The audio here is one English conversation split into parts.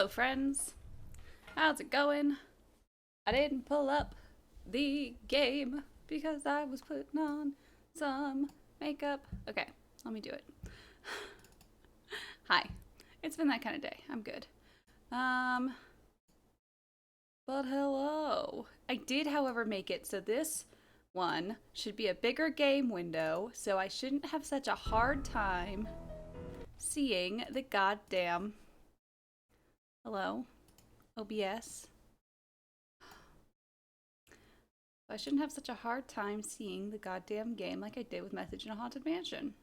Hello, friends. How's it going? I didn't pull up the game because I was putting on some makeup. Okay, let me do it. Hi. It's been that kind of day. I'm good. But hello. I did, however, make it so this one should be a bigger game window, so I shouldn't have such a hard time seeing the goddamn... Hello? OBS? I shouldn't have such a hard time seeing the goddamn game like I did with Message in a Haunted Mansion.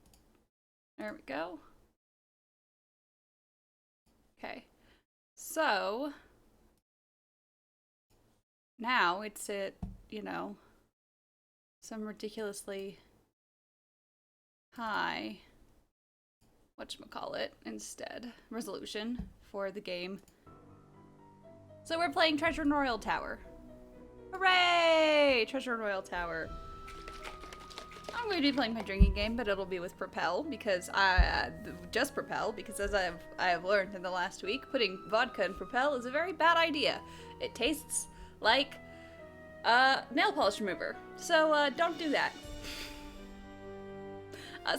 There we go. Okay. So... now it's at, you know, some ridiculously high, whatchamacallit, instead, resolution for the game. So we're playing Treasure in Royal Tower. Hooray! Treasure in Royal Tower. I'm going to be playing my drinking game, but it'll be with Propel, because just Propel, because as I have learned in the last week, putting vodka in Propel is a very bad idea. It tastes like nail polish remover. So don't do that.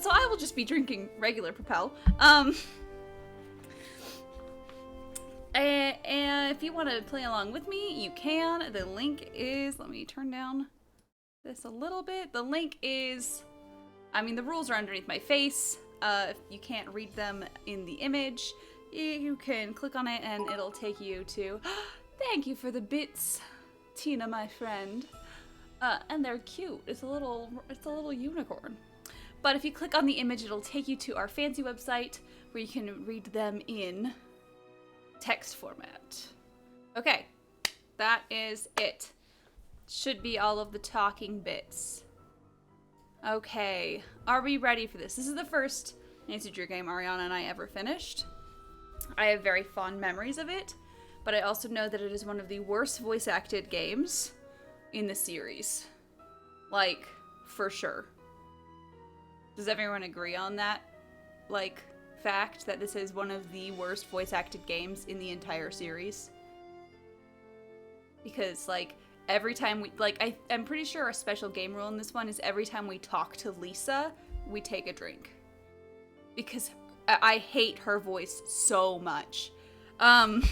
So I will just be drinking regular Propel. And if you want to play along with me, you can. The link is, let me turn down this a little bit. The link is, I mean, the rules are underneath my face. If you can't read them in the image, you can click on it and it'll take you to, thank you for the bits, Tina, my friend. And they're cute. It's a little unicorn. But if you click on the image, it'll take you to our fancy website where you can read them in text format. Okay, that is it. Should be all of the talking bits. Okay, are we ready for this? This is the first Nancy Drew game Ariana and I ever finished. I have very fond memories of it, but I also know that it is one of the worst voice acted games in the series. Like, for sure. Does everyone agree on that, like, fact that this is one of the worst voice acted games in the entire series? Because, like, every time we, like, I'm pretty sure a special game rule in this one is every time we talk to Lisa, we take a drink. Because I hate her voice so much. Let's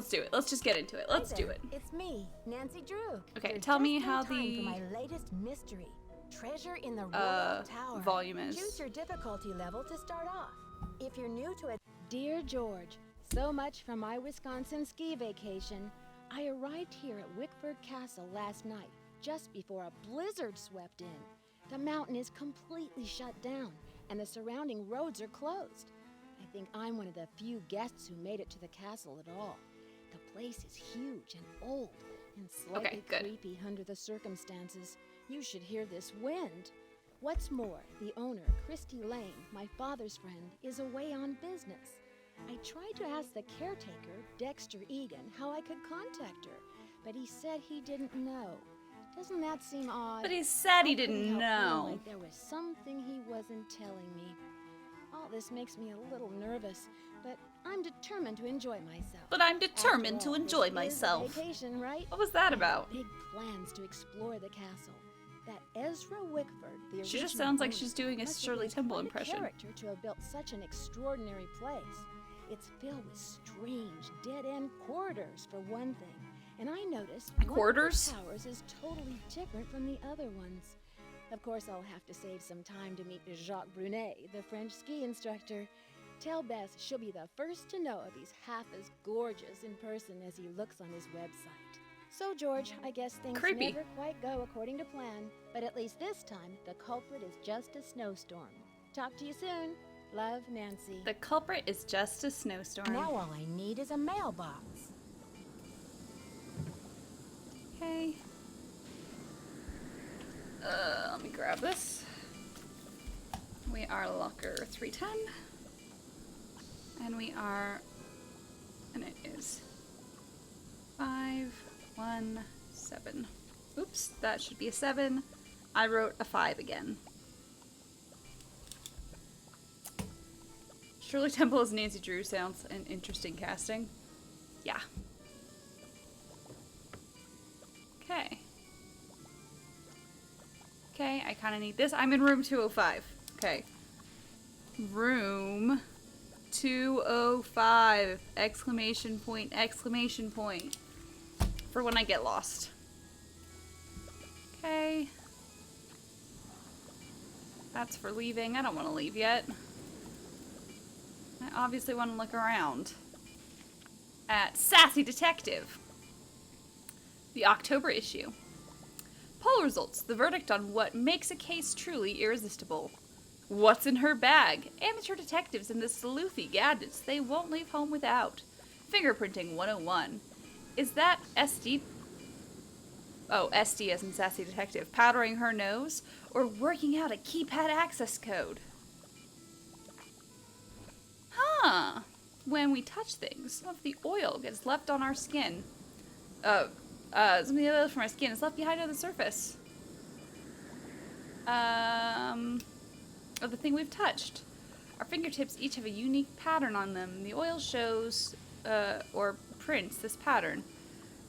do it. Let's just get into it. Let's do it. It's me, Nancy Drew. Okay, You're tell me just in how time the for my latest mystery, Treasure in the Royal Tower. Volume is. Choose your difficulty level to start off. If you're new to it, dear George, so much from my Wisconsin ski vacation. I arrived here at Wickford Castle last night, just before a blizzard swept in. The mountain is completely shut down, and the surrounding roads are closed. I think I'm one of the few guests who made it to the castle at all. The place is huge and old and slightly creepy under the circumstances. You should hear this wind. What's more, the owner, Christy Lane, my father's friend, is away on business. I tried to ask the caretaker, Dexter Egan, how I could contact her, but he said he didn't know. Doesn't that seem odd? But he said he didn't Feeling know. like there was something he wasn't telling me. All this makes me a little nervous, but I'm determined to enjoy myself. Vacation, right? What was that about? Big plans to explore the castle. That Ezra Wickford, the She just original sounds like owner, she's doing a must have Shirley been Temple quite a impression. character to have built such an extraordinary place. It's filled with strange, dead-end corridors, for one thing. And I noticed Quarters? one of the towers is totally different from the other ones. Of course, I'll have to save some time to meet Jacques Brunet, the French ski instructor. Tell Bess she'll be the first to know if he's half as gorgeous in person as he looks on his website. So, George, I guess things never quite go according to plan, but at least this time, the culprit is just a snowstorm. Talk to you soon. Love, Nancy. The culprit is just a snowstorm. Now all I need is a mailbox. Okay. Let me grab this. We are locker 310. And we are, and it is 517. Oops, that should be a 7. I wrote a 5 again. Shirley Temple as Nancy Drew sounds an interesting casting. Yeah. Okay. Okay, I kind of need this. I'm in room 205. Okay. Room 205! Exclamation point, exclamation point. For when I get lost. Okay. That's for leaving. I don't want to leave yet. I obviously want to look around at Sassy Detective. The October issue. Poll results. The verdict on what makes a case truly irresistible. What's in her bag? Amateur detectives and the sleuthy gadgets they won't leave home without. Fingerprinting 101. Is that SD? Oh, SD as in Sassy Detective. Powdering her nose? Or working out a keypad access code? Huh. When we touch things, some of the oil gets left on our skin. Some of the oil from our skin is left behind on the surface. Of the thing we've touched. Our fingertips each have a unique pattern on them. The oil shows, or prints this pattern.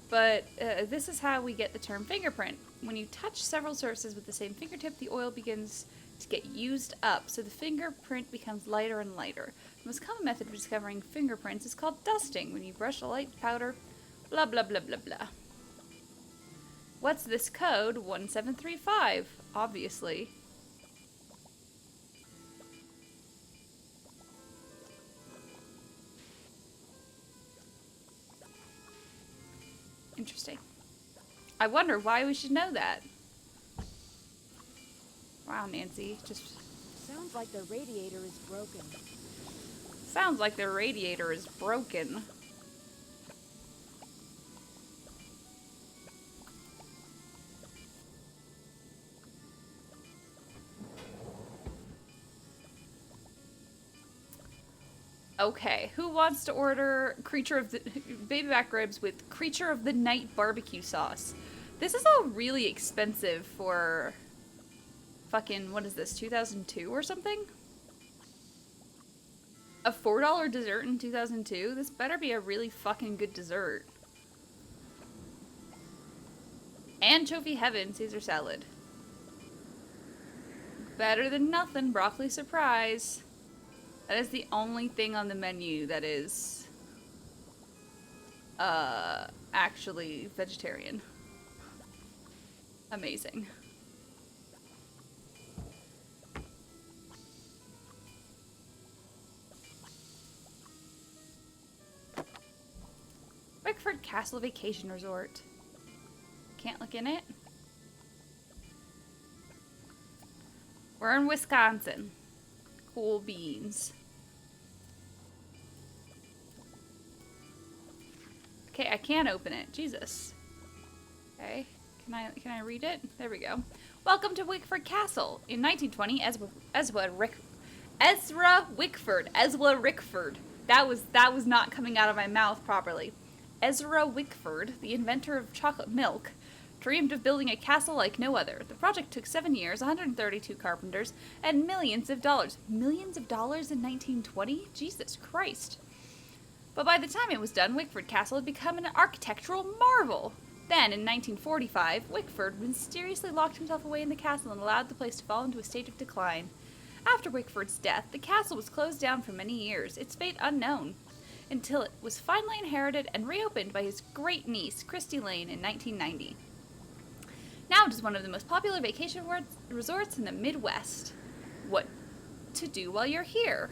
But this is how we get the term fingerprint. When you touch several surfaces with the same fingertip, the oil begins to get used up, so the fingerprint becomes lighter and lighter. The most common method of discovering fingerprints is called dusting, when you brush a light powder, blah blah blah blah blah. What's this code? 1735, obviously. Interesting. I wonder why we should know that. Wow, Nancy, just... Sounds like the radiator is broken. Sounds like the radiator is broken. Okay, who wants to order baby back ribs with creature of the night barbecue sauce? This is all really expensive for fucking, what is this, 2002 or something? A $4 dessert in 2002? This better be a really fucking good dessert. Anchovy heaven, Caesar salad. Better than nothing, broccoli surprise. That is the only thing on the menu that is actually vegetarian. Amazing. Wickford Castle Vacation Resort. Can't look in it. We're in Wisconsin. Cool beans. Okay, I can't open it. Jesus. Okay, can I read it? There we go. Welcome to Wickford Castle. In 1920, Ezra Wickford. That was not coming out of my mouth properly. Ezra Wickford, the inventor of chocolate milk, dreamed of building a castle like no other. The project took 7 years, 132 carpenters, and millions of dollars. Millions of dollars in 1920? Jesus Christ. But by the time it was done, Wickford Castle had become an architectural marvel. Then, in 1945, Wickford mysteriously locked himself away in the castle and allowed the place to fall into a state of decline. After Wickford's death, the castle was closed down for many years, its fate unknown, until it was finally inherited and reopened by his great niece, Christy Lane, in 1990. Now it is one of the most popular vacation resorts in the Midwest. What to do while you're here?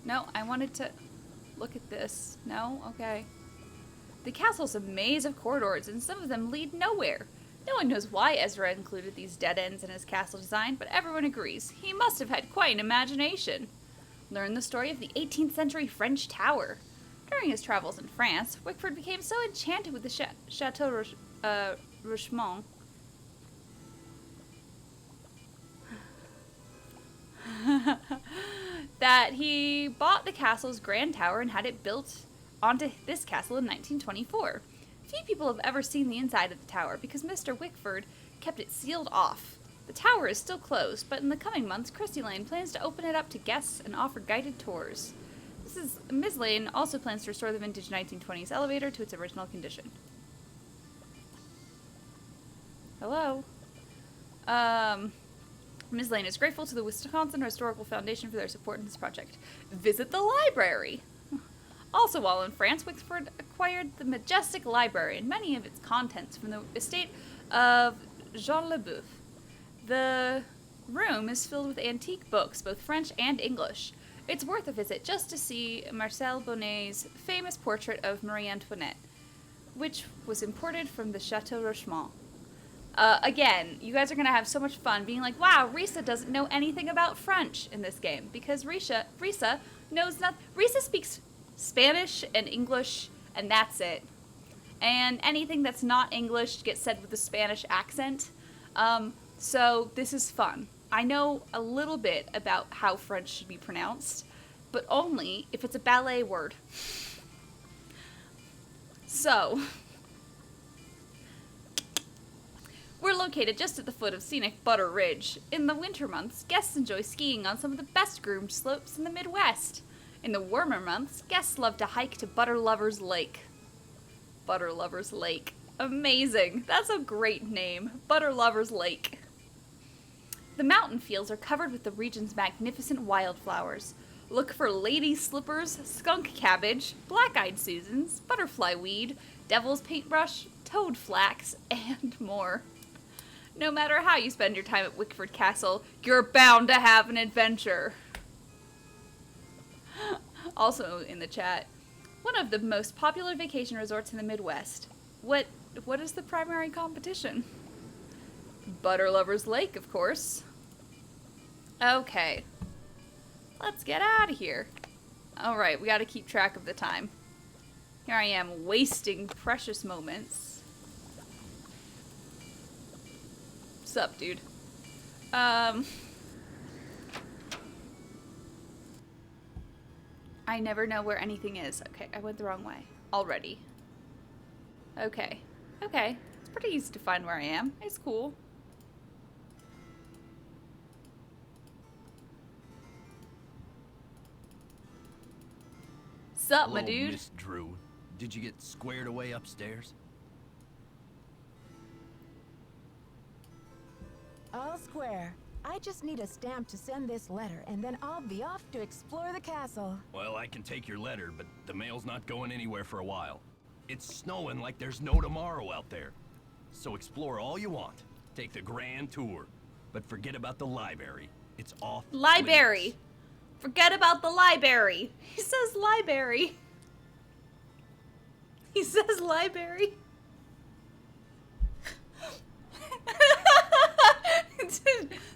No, I wanted to look at this. No? Okay. The castle's a maze of corridors, and some of them lead nowhere. No one knows why Ezra included these dead ends in his castle design, but everyone agrees. He must have had quite an imagination. Learn the story of the 18th century French tower. During his travels in France, Wickford became so enchanted with the Chateau Richemont that he bought the castle's grand tower and had it built onto this castle in 1924. Few people have ever seen the inside of the tower because Mr. Wickford kept it sealed off. The tower is still closed, but in the coming months, Christy Lane plans to open it up to guests and offer guided tours. Ms. Lane also plans to restore the vintage 1920s elevator to its original condition. Hello? Ms. Lane is grateful to the Wisconsin Historical Foundation for their support in this project. Visit the library! Also, while in France, Wexford acquired the majestic library and many of its contents from the estate of Jean Leboeuf. The room is filled with antique books, both French and English. It's worth a visit just to see Marcel Bonnet's famous portrait of Marie Antoinette, which was imported from the Chateau Rochemont. Again, you guys are going to have so much fun being like, wow, Rissa doesn't know anything about French in this game, because Rissa knows nothing. Rissa speaks Spanish and English, and that's it. And anything that's not English gets said with a Spanish accent. So this is fun. I know a little bit about how French should be pronounced, but only if it's a ballet word. So, we're located just at the foot of scenic Butter Ridge. In the winter months, guests enjoy skiing on some of the best groomed slopes in the Midwest. In the warmer months, guests love to hike to Butter Lovers Lake. Butter Lovers Lake. Amazing. That's a great name. Butter Lovers Lake. The mountain fields are covered with the region's magnificent wildflowers. Look for lady slippers, skunk cabbage, black-eyed Susans, butterfly weed, devil's paintbrush, toad flax, and more. No matter how you spend your time at Wickford Castle, you're bound to have an adventure. Also in the chat, one of the most popular vacation resorts in the Midwest. What is the primary competition? Butter Lovers Lake, of course. Okay. Let's get out of here. Alright, we gotta keep track of the time. Here I am, wasting precious moments. Sup, dude? I never know where anything is. Okay, I went the wrong way. Already. Okay. Okay. It's pretty easy to find where I am. It's cool. Sup, my dude? Miss Drew. Did you get squared away upstairs? All square. I just need a stamp to send this letter, and then I'll be off to explore the castle. Well, I can take your letter, but the mail's not going anywhere for a while. It's snowing like there's no tomorrow out there. So explore all you want. Take the grand tour. But forget about the library. It's off Library. limits. Forget about the library. He says library. He says library.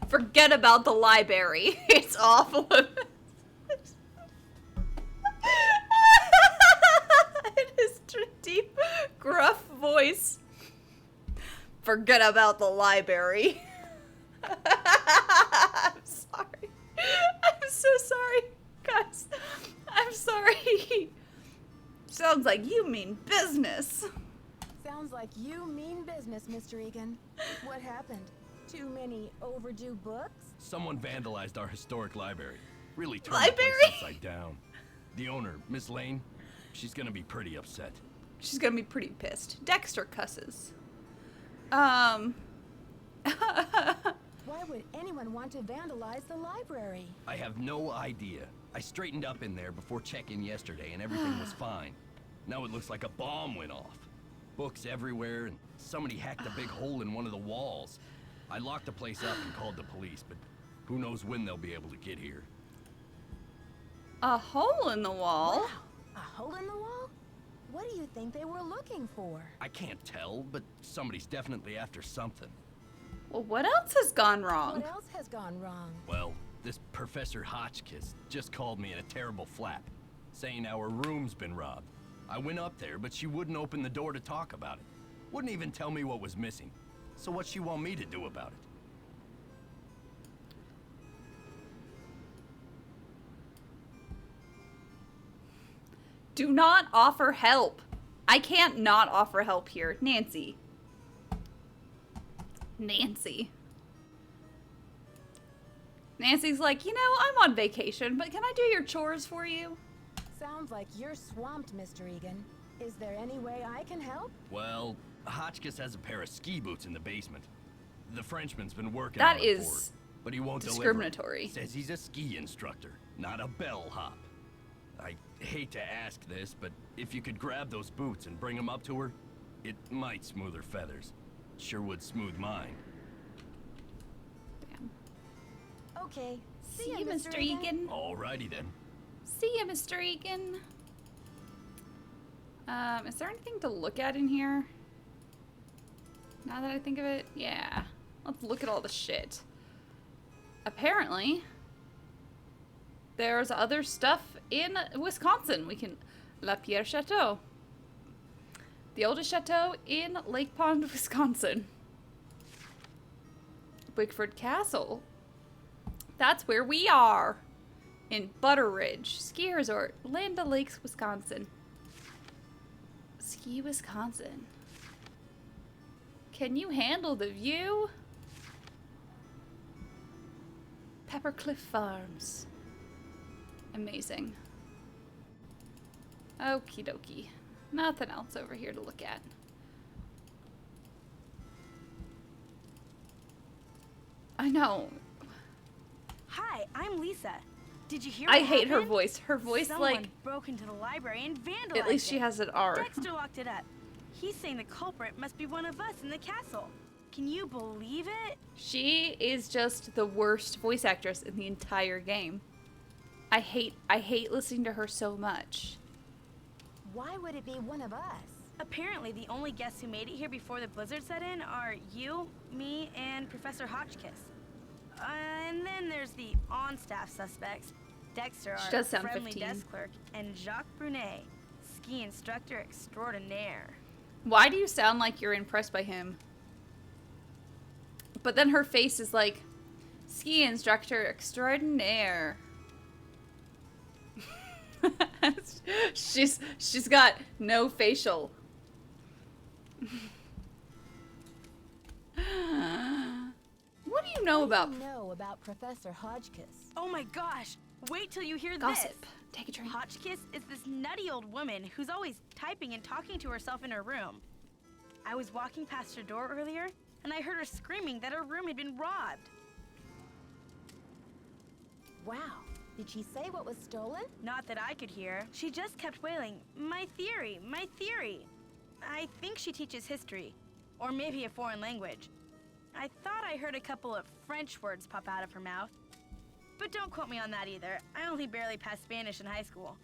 Forget about the library. It's awful. In his deep, gruff voice. Forget about the library. I'm sorry. I'm so sorry, guys. I'm sorry. Sounds like you mean business. Sounds like you mean business, Mr. Egan. What happened? Too many overdue books? Someone vandalized our historic library. Really turned Library? the place upside down. The owner, Miss Lane, she's gonna be pretty upset. She's gonna be pretty pissed. Dexter cusses. Why would anyone want to vandalize the library? I have no idea. I straightened up in there before check-in yesterday and everything was fine. Now it looks like a bomb went off. Books everywhere and somebody hacked a big hole in one of the walls. I locked the place up and called the police, but who knows when they'll be able to get here. A hole in the wall? Wow, a hole in the wall? What do you think they were looking for? I can't tell, but somebody's definitely after something. Well, what else has gone wrong? What else has gone wrong? Well, this Professor Hotchkiss just called me in a terrible flap, saying our room's been robbed. I went up there, but she wouldn't open the door to talk about it. Wouldn't even tell me what was missing. So what's she want me to do about it? Do not offer help. I can't not offer help here. Nancy. Nancy. Nancy's like, you know, I'm on vacation, but can I do your chores for you? Sounds like you're swamped, Mr. Egan. Is there any way I can help? Well, Hotchkiss has a pair of ski boots in the basement. The Frenchman's been working That on them for is it, but he won't discriminatory. deliver. Says he's a ski instructor, not a bellhop. I hate to ask this, but if you could grab those boots and bring them up to her, it might smooth her feathers. Sure would smooth mine. Damn. Okay. See you, Mr. Egan. Alrighty then. See you, Mr. Egan. Is there anything to look at in here? Now that I think of it, yeah. Let's look at all the shit. Apparently, there's other stuff in Wisconsin. We can... La Pierre Chateau. The oldest chateau in Lake Pond, Wisconsin. Wickford Castle. That's where we are. In Butter Ridge Ski Resort, Land O'Lakes, Wisconsin. Ski, Wisconsin. Can you handle the view? Peppercliff Farms. Amazing. Okie dokie. Nothing else over here to look at. I know. Hi, I'm Lisa. Did you hear I what hate her happened? voice. Her voice, Someone like, broke into the library and vandalized at least she it. has an R. Dexter locked it up. He's saying the culprit must be one of us in the castle. Can you believe it? She is just the worst voice actress in the entire game. I hate listening to her so much. Why would it be one of us? Apparently, the only guests who made it here before the blizzard set in are you, me, and Professor Hotchkiss. And then there's the on-staff suspects. Dexter, She our does sound friendly 15. desk clerk, and Jacques Brunet, ski instructor extraordinaire. Why do you sound like you're impressed by him? But then her face is like, ski instructor extraordinaire. she's got no facial. What do you know about What do you know about Professor Hotchkiss? Oh my gosh! Wait till you hear gossip? this. Take a drink. Hotchkiss is this nutty old woman who's always typing and talking to herself in her room. I was walking past her door earlier, and I heard her screaming that her room had been robbed. Wow. Did she say what was stolen? Not that I could hear. She just kept wailing, "My theory, my theory." I think she teaches history, or maybe a foreign language. I thought I heard a couple of French words pop out of her mouth. But don't quote me on that either. I only barely passed Spanish in high school.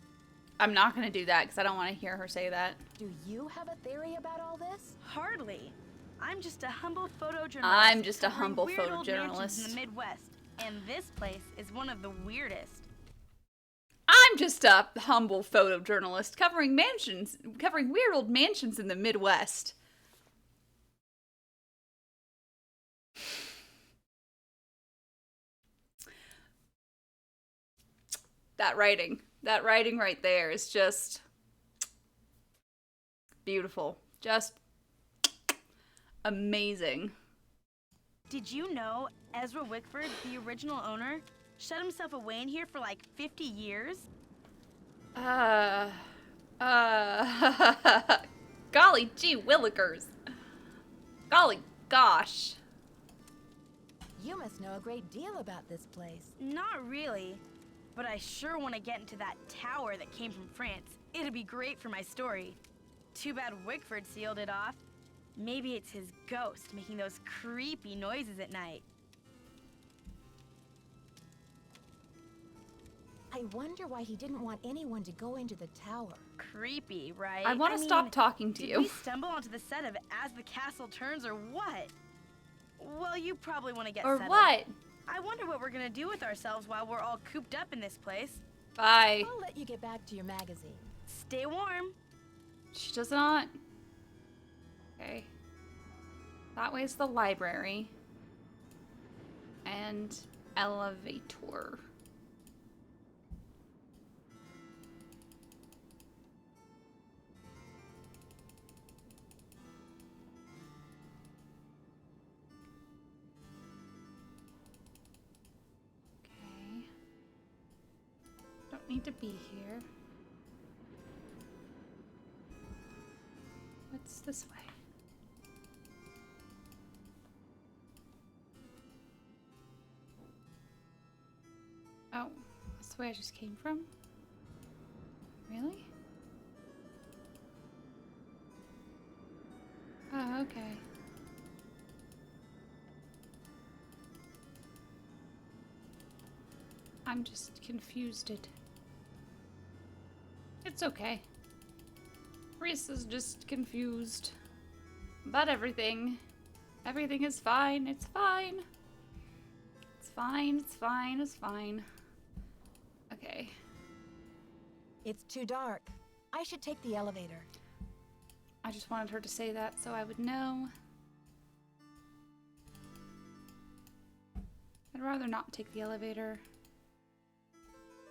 I'm not gonna do that because I don't want to hear her say that. Do you have a theory about all this? Hardly. I'm just a humble photojournalist. I'm just a covering humble weird old mansions photojournalist. in the Midwest, and this place is one of the weirdest. I'm just a humble photojournalist covering weird old mansions in the Midwest. That writing right there is just beautiful. Just amazing. Did you know Ezra Wickford, the original owner, shut himself away in here for like 50 years? Golly gee willikers. Golly gosh. You must know a great deal about this place. Not really, but I sure want to get into that tower that came from France. It'd be great for my story. Too bad Wickford sealed it off. Maybe it's his ghost making those creepy noises at night. I wonder why he didn't want anyone to go into the tower. Creepy, right? I want to mean, stop talking to did you. we stumble onto the set of As the Castle Turns or what? Well, you probably want to get Or settled. what? I wonder what we're gonna do with ourselves while we're all cooped up in this place. Bye. I'll let you get back to your magazine. Stay warm. She does not. Okay. That way's the library. And elevator. need to be here. What's this way? Oh, that's the way I just came from? Really? Oh, okay. I'm just confused. It's okay. Rissa's just confused about everything. Everything is fine. It's fine. It's fine. It's fine. It's fine. Okay. It's too dark. I should take the elevator. I just wanted her to say that so I would know. I'd rather not take the elevator.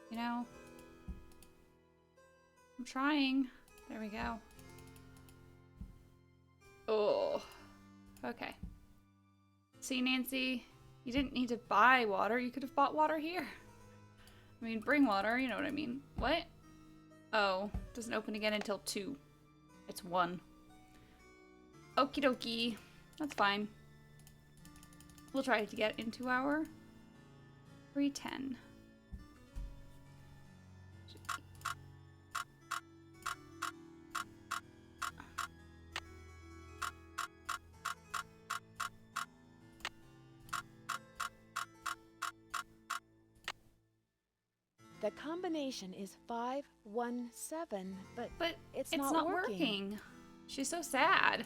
You know? I'm trying. There we go. Oh. Okay. See, Nancy, you didn't need to buy water. You could have bought water here. I mean, bring water, you know what I mean. What? Oh, doesn't open again until 2. It's 1. Okie dokie. That's fine. We'll try to get into our 310. The combination is 517, but It's not not working. working. She's so sad.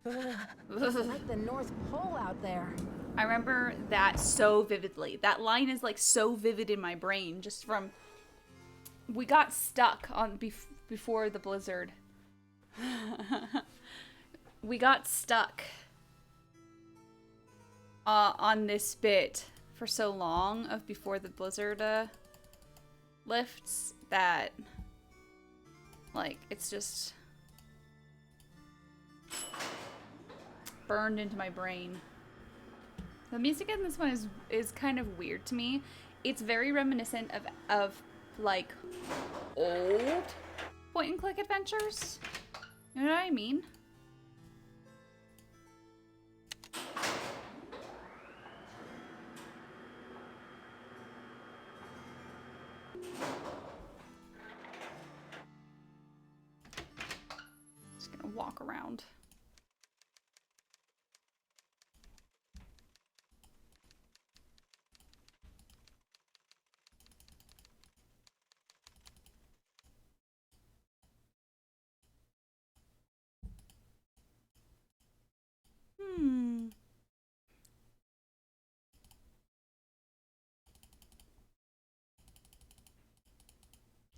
It's like the North Pole out there. I remember that so vividly. That line is like so vivid in my brain just from we got stuck on before the blizzard. We got stuck on this bit for so long of before the blizzard lifts that like it's just burned into my brain. The music in this one is kind of weird to me. It's very reminiscent of like old point and click adventures. You know what I mean? Just gonna walk around.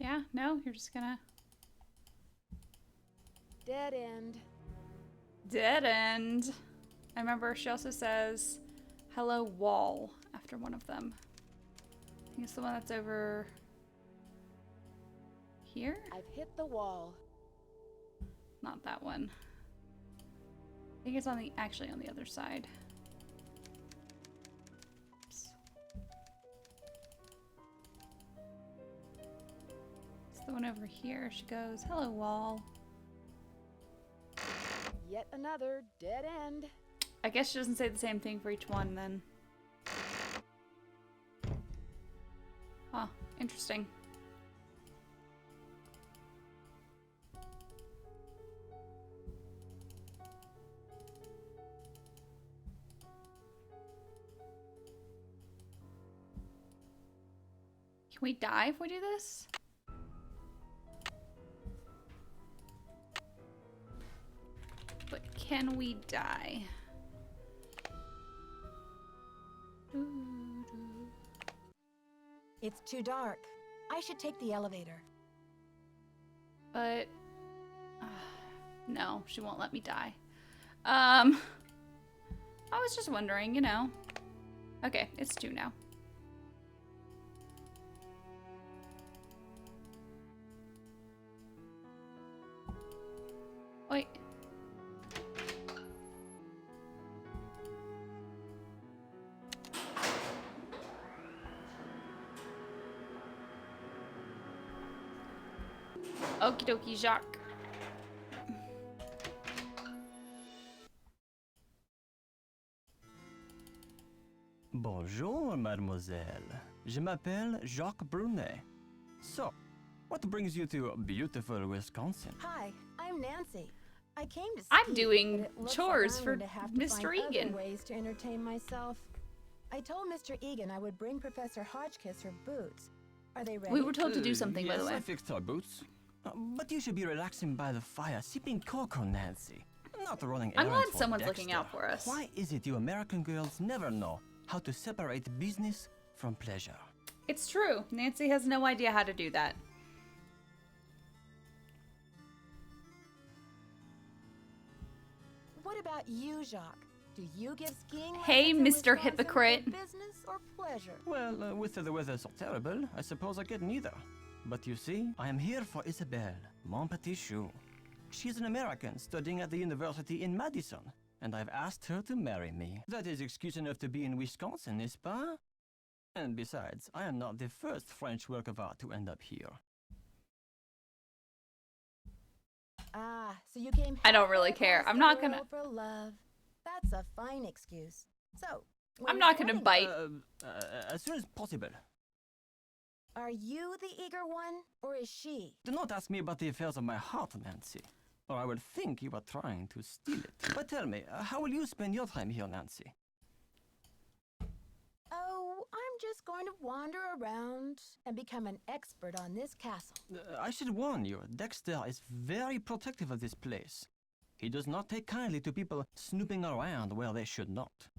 Yeah, no, you're just gonna... Dead end. Dead end. I remember she also says, hello wall, after one of them. I think it's the one that's over... here? I've hit the wall. Not that one. I think it's on the, actually on the other side. Oops. It's the one over here. She goes, hello wall. Yet another dead end. I guess she doesn't say the same thing for each one then. Huh, interesting. Can we die if we do this? But can we die? It's too dark. I should take the elevator. But no, she won't let me die. I was just wondering, you know. Okay, it's 2 now. Wait. Okie dokie, Jacques. Bonjour, mademoiselle. Je m'appelle Jacques Brunet. So, what brings you to beautiful Wisconsin? Hi, I'm Nancy. I came to I'm ski, doing but it looks chores like I'm for going to have to Mr. find Egan. other ways to entertain myself. I told Mr. Egan I would bring Professor Hotchkiss her boots. Are they ready? We were told to do something, by the Yes, way. I fixed our boots. But you should be relaxing by the fire, sipping cocoa, Nancy. Not running I'm errands glad for someone's Dexter. looking out for us. Why is it you American girls never know how to separate business from pleasure? It's true. Nancy has no idea how to do that. What about you, Jacques? Do you give skiing Hey, lessons in Mr. Wisconsin Hypocrite. for business or pleasure? Well, with the weather so terrible, I suppose I get neither. But you see, I am here for Isabelle, mon petit chou. She's an American studying at the university in Madison, and I've asked her to marry me. That is excuse enough to be in Wisconsin, n'est-ce pas? And besides, I am not the first French work of art to end up here. Ah, so you came. I don't really halfway care. across I'm the not gonna- world for love. That's a fine excuse. So, when I'm is not the gonna wedding? bite. As soon as possible. Are you the eager one, or is she? Do not ask me about the affairs of my heart, Nancy, or I will think you are trying to steal it. But tell me, how will you spend your time here, Nancy? Oh, I'm just going to wander around and become an expert on this castle. I should warn you, Dexter is very protective of this place. He does not take kindly to people snooping around where they should not.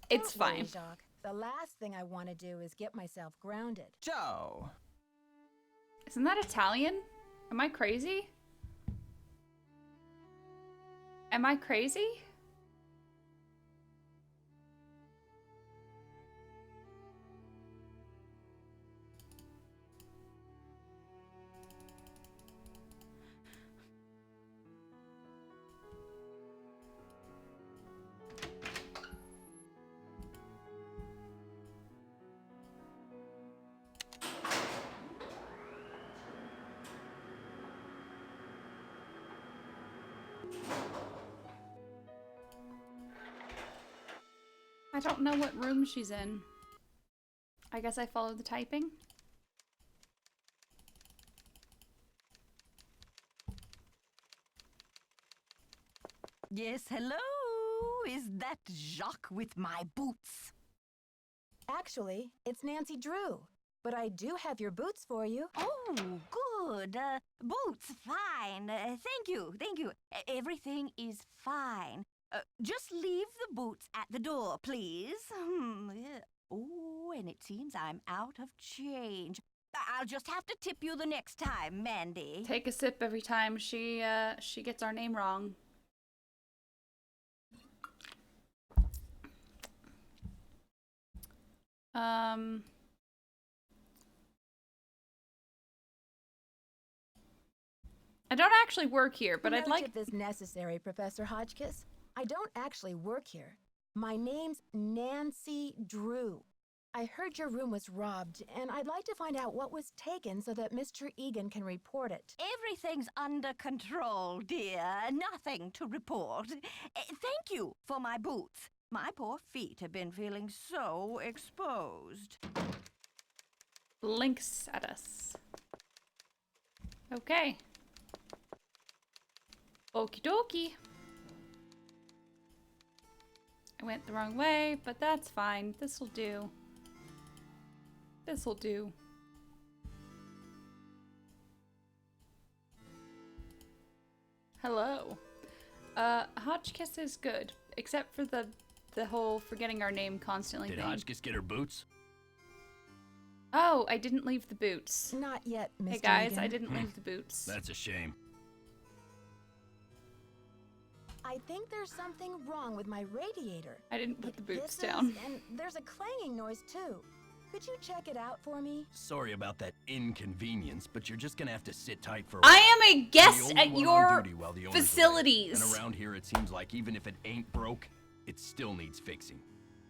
It's Don't worry, fine. Jacques. The last thing I want to do is get myself grounded. Ciao! Isn't that Italian? Am I crazy? Am I crazy? I don't know what room she's in. I guess I follow the typing. Yes, hello? Is that Jacques with my boots? Actually, it's Nancy Drew. But I do have your boots for you. Oh, good. Boots, fine. Thank you, thank you. Everything is fine. Just leave the boots at the door, please. Yeah. Oh, and it seems I'm out of change. I'll just have to tip you the next time, Mandy. Take a sip every time she gets our name wrong. I don't actually work here, but I'd No like... tip is necessary, Professor Hotchkiss. I don't actually work here. My name's Nancy Drew. I heard your room was robbed, and I'd like to find out what was taken so that Mr. Egan can report it. Everything's under control, dear. Nothing to report. Thank you for my boots. My poor feet have been feeling so exposed. Blinks at us. Okay. Okie dokie. I went the wrong way, but that's fine. This'll do. This'll do. Hello. Hotchkiss is good, except for the whole forgetting our name constantly Did thing. Hotchkiss get her boots? Oh, I didn't leave the boots. Not yet, Mr. Hey guys, Egan. I didn't leave the boots. That's a shame. I think there's something wrong with my radiator. I didn't put the boots This is- down. And there's a clanging noise, too. Could you check it out for me? Sorry about that inconvenience, but you're just gonna have to sit tight for a I while. am a I'm the guest only at one on your duty while the owner's away. facilities. And around here, it seems like even if it ain't broke, it still needs fixing.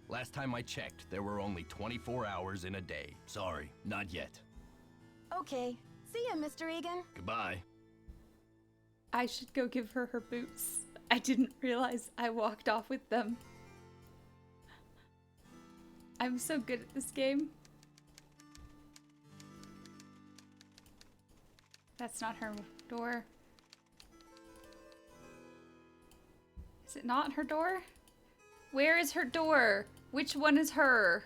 Last time I checked, there were only 24 hours in a day. Sorry, not yet. Okay, See ya, Mr. Egan. Goodbye. I should go give her her boots. I didn't realize I walked off with them. I'm so good at this game. That's not her door. Is it not her door? Where is her door? Which one is her?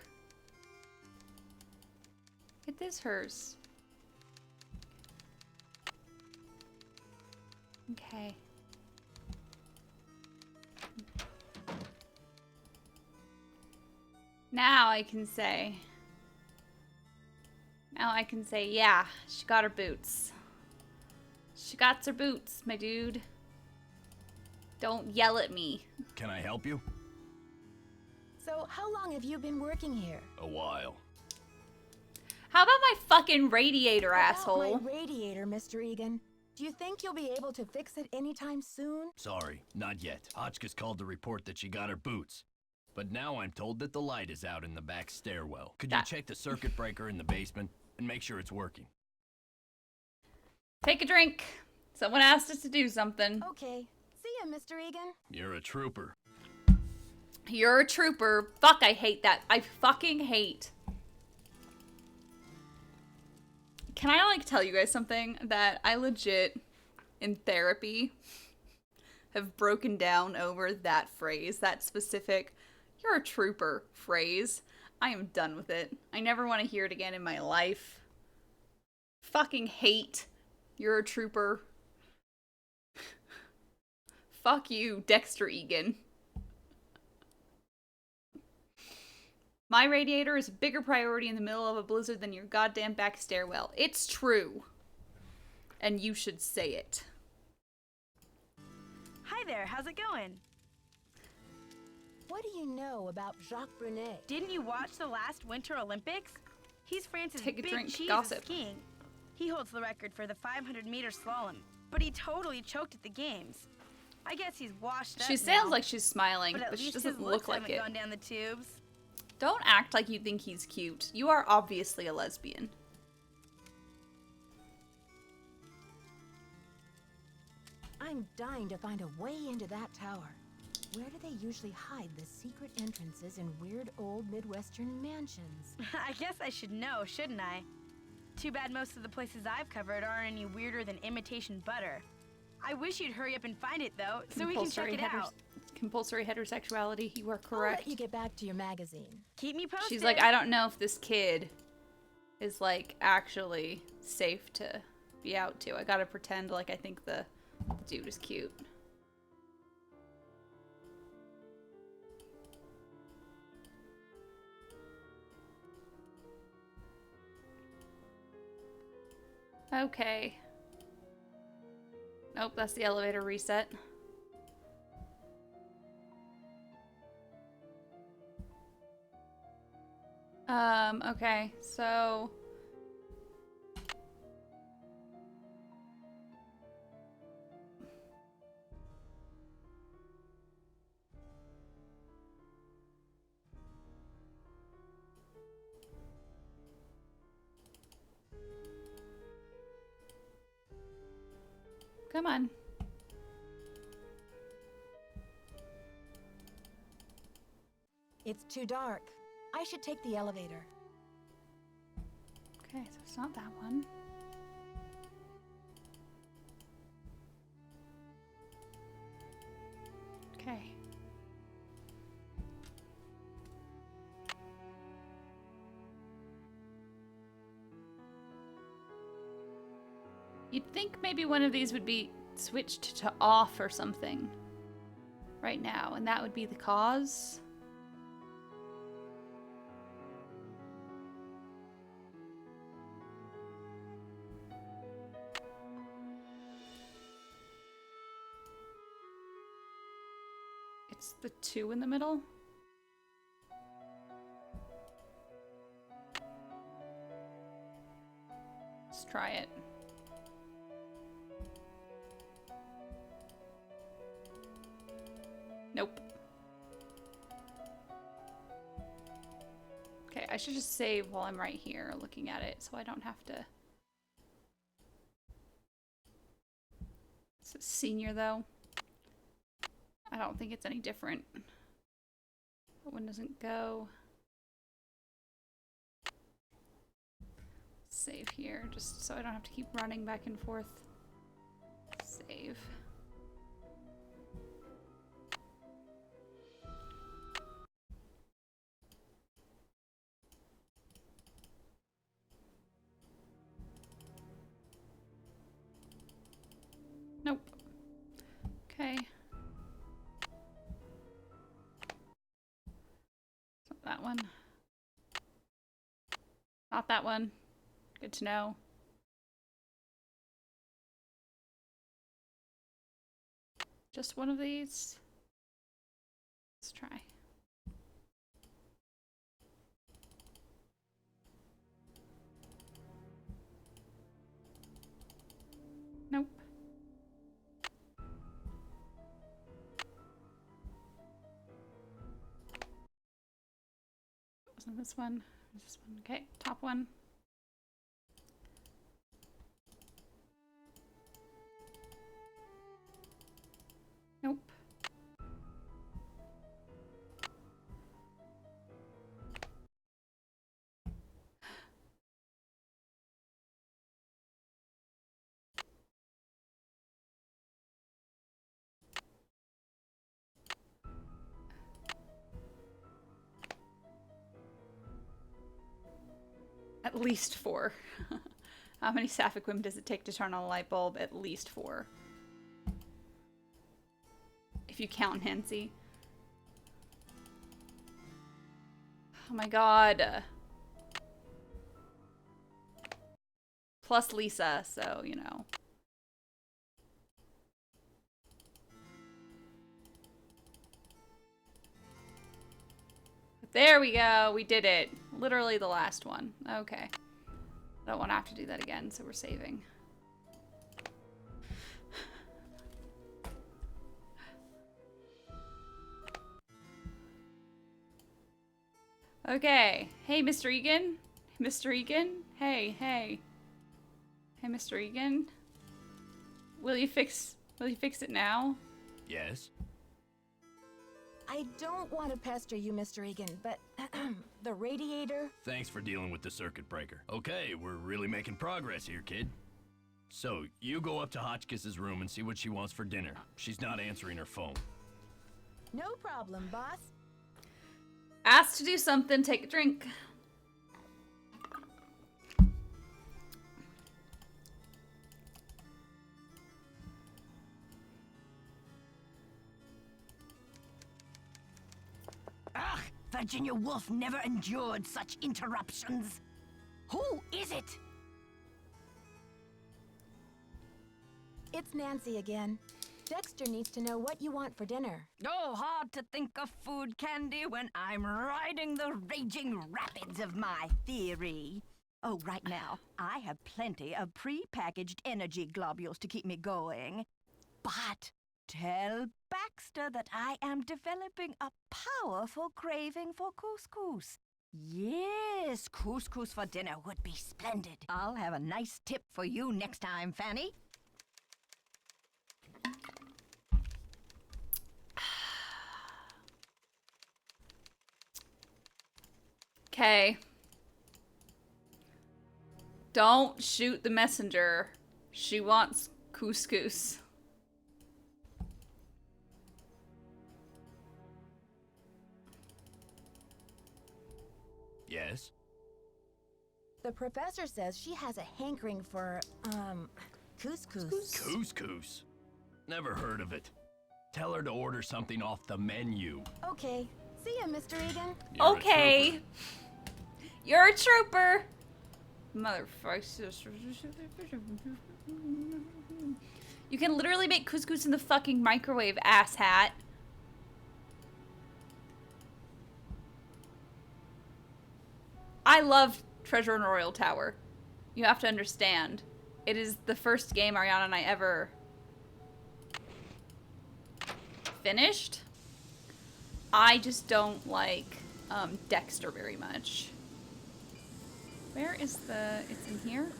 It is hers. Okay. Now I can say. Yeah, she got her boots. She got her boots, my dude. Don't yell at me. Can I help you? So, how long have you been working here? A while. How about my fucking radiator, About asshole? my radiator, Mr. Egan. Do you think you'll be able to fix it anytime soon? Sorry, not yet. Hotchkiss called to report that she got her boots. But now I'm told that the light is out in the back stairwell. Could you check the circuit breaker in the basement and make sure it's working? Take a drink. Someone asked us to do something. Okay. See ya, Mr. Egan. You're a trooper. You're a trooper. Fuck, I hate that. I fucking hate. Can I, like, tell you guys something? That I legit, in therapy, have broken down over that phrase. That specific, you're a trooper phrase. I am done with it. I never want to hear it again in my life. Fucking hate. You're a trooper. Fuck you, Dexter Egan. My radiator is a bigger priority in the middle of a blizzard than your goddamn back stairwell. It's true. And you should say it. Hi there, how's it going? What do you know about Jacques Brunet? Didn't you watch the last Winter Olympics? He's France's Take a big drink, cheese gossip. of skiing. He holds the record for the 500-meter slalom, but he totally choked at the games. I guess he's washed up She sounds now, like she's smiling, but at but she least doesn't his look looks like haven't it. gone down the tubes. Don't act like you think he's cute. You are obviously a lesbian. I'm dying to find a way into that tower. Where do they usually hide the secret entrances in weird old Midwestern mansions? I guess I should know, shouldn't I? Too bad most of the places I've covered aren't any weirder than imitation butter. I wish you'd hurry up and find it, though, so we can check it out. Compulsory heterosexuality, you are I'll correct. let you get back to your magazine. Keep me posted. She's like, I don't know if this kid is, like, actually safe to be out to. I gotta pretend like I think the dude is cute. Okay. Nope, that's the elevator reset. Okay, so... Come on. It's too dark. I should take the elevator. Okay, so it's not that one. Okay. You'd think maybe one of these would be switched to off or something right now, and that would be the cause. It's the 2 in the middle. Let's try it. Nope. Okay, I should just save while I'm right here looking at it so I don't have to This is senior though. I don't think it's any different. That one doesn't go. Save here, just so I don't have to keep running back and forth. Save. Nope. Okay. It's not that one. Not that one. Good to know. Just one of these. Let's try. Nope. Wasn't this one? Was this one? Okay, top one. Nope. At least 4. How many sapphic women does it take to turn on a light bulb? At least 4. If you count Nancy. Oh my god. Plus Lisa, so, you know. There we go. We did it. Literally the last one. Okay. I don't want to have to do that again, so we're saving. Okay. Hey, Mr. Egan. Mr. Egan. Hey, hey. Hey, Mr. Egan. Will you fix it now? Yes? I don't want to pester you, Mr. Egan, but the radiator... Thanks for dealing with the circuit breaker. Okay, we're really making progress here, kid. So, you go up to Hotchkiss's room and see what she wants for dinner. She's not answering her phone. No problem, boss. Asked to do something, take a drink. Ugh, Virginia Woolf never endured such interruptions. Who is it? It's Nancy again. Dexter needs to know what you want for dinner. Oh, hard to think of food candy when I'm riding the raging rapids of my theory. Oh, right now, I have plenty of pre-packaged energy globules to keep me going. But tell Baxter that I am developing a powerful craving for couscous. Yes, couscous for dinner would be splendid. I'll have a nice tip for you next time, Fanny. Okay. Don't shoot the messenger. She wants couscous. Yes? The professor says she has a hankering for, couscous. Couscous? Never heard of it. Tell her to order something off the menu. Okay. See ya, Mr. Egan. You're a Okay. trooper. You're a trooper. Motherfucker. You can literally make couscous in the fucking microwave, asshat. I love Treasure in a Royal Tower. You have to understand. It is the first game Ariana and I ever finished. I just don't like Dexter very much. Where is the... It's in here?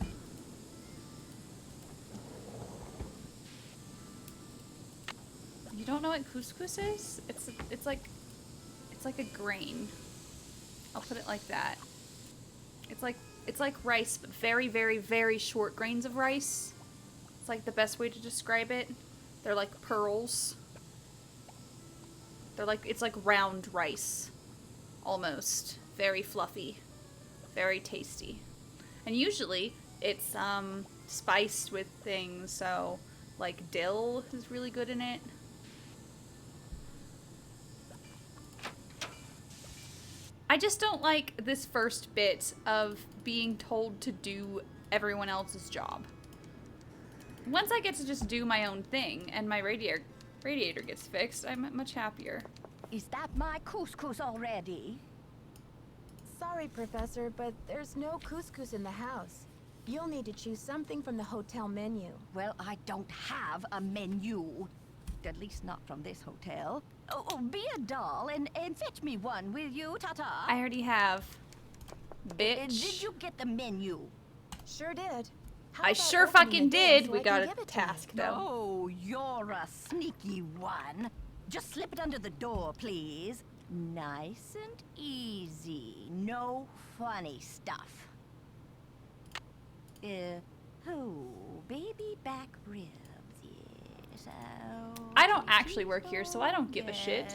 don't know what couscous is. It's like a grain. I'll put it like that. It's like rice, but very, very, very short grains of rice. It's like the best way to describe it. They're like pearls. It's like round rice. Almost. Very fluffy. Very tasty. And usually it's spiced with things, so like dill is really good in it. I just don't like this first bit of being told to do everyone else's job. Once I get to just do my own thing and my radiator gets fixed, I'm much happier. Is that my couscous already? Sorry, Professor, but there's no couscous in the house. You'll need to choose something from the hotel menu. Well, I don't have a menu. At least not from this hotel. Oh, be a doll and fetch me one, will you, Tata? I already have. Bitch. Did you get the menu? Sure did. How I about sure opening fucking it then did. so We I can got a give it to you? task though. Oh, you're a sneaky one. Just slip it under the door, please. Nice and easy. No funny stuff. Baby back ribs, yes. I don't actually work here, so I don't give a shit.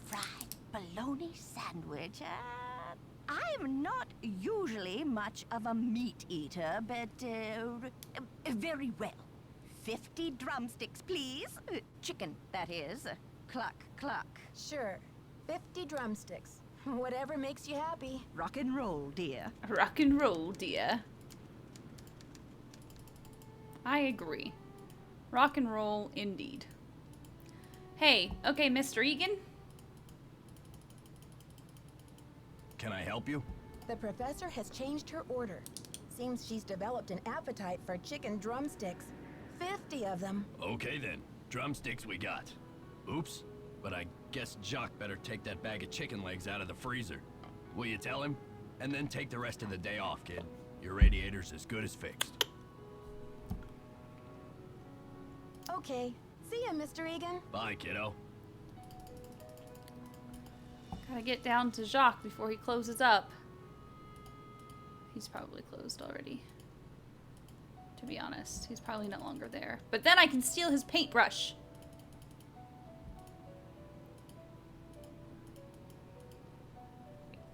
Fried bologna sandwich. I'm not usually much of a meat eater, but very well. 50 drumsticks, please. Chicken, that is. Cluck, cluck. Sure. 50 drumsticks. Whatever makes you happy. Rock and roll, dear. Rock and roll, dear. I agree. Rock and roll, indeed. Hey, okay, Mr. Egan? Can I help you? The professor has changed her order. Seems she's developed an appetite for chicken drumsticks. 50 of them. Okay then. Drumsticks we got. Oops. But I guess Jock better take that bag of chicken legs out of the freezer. Will you tell him? And then take the rest of the day off, kid. Your radiator's as good as fixed. Okay. See ya, Mr. Egan. Bye, kiddo. Gotta get down to Jacques before he closes up. He's probably closed already. To be honest, he's probably no longer there. But then I can steal his paintbrush.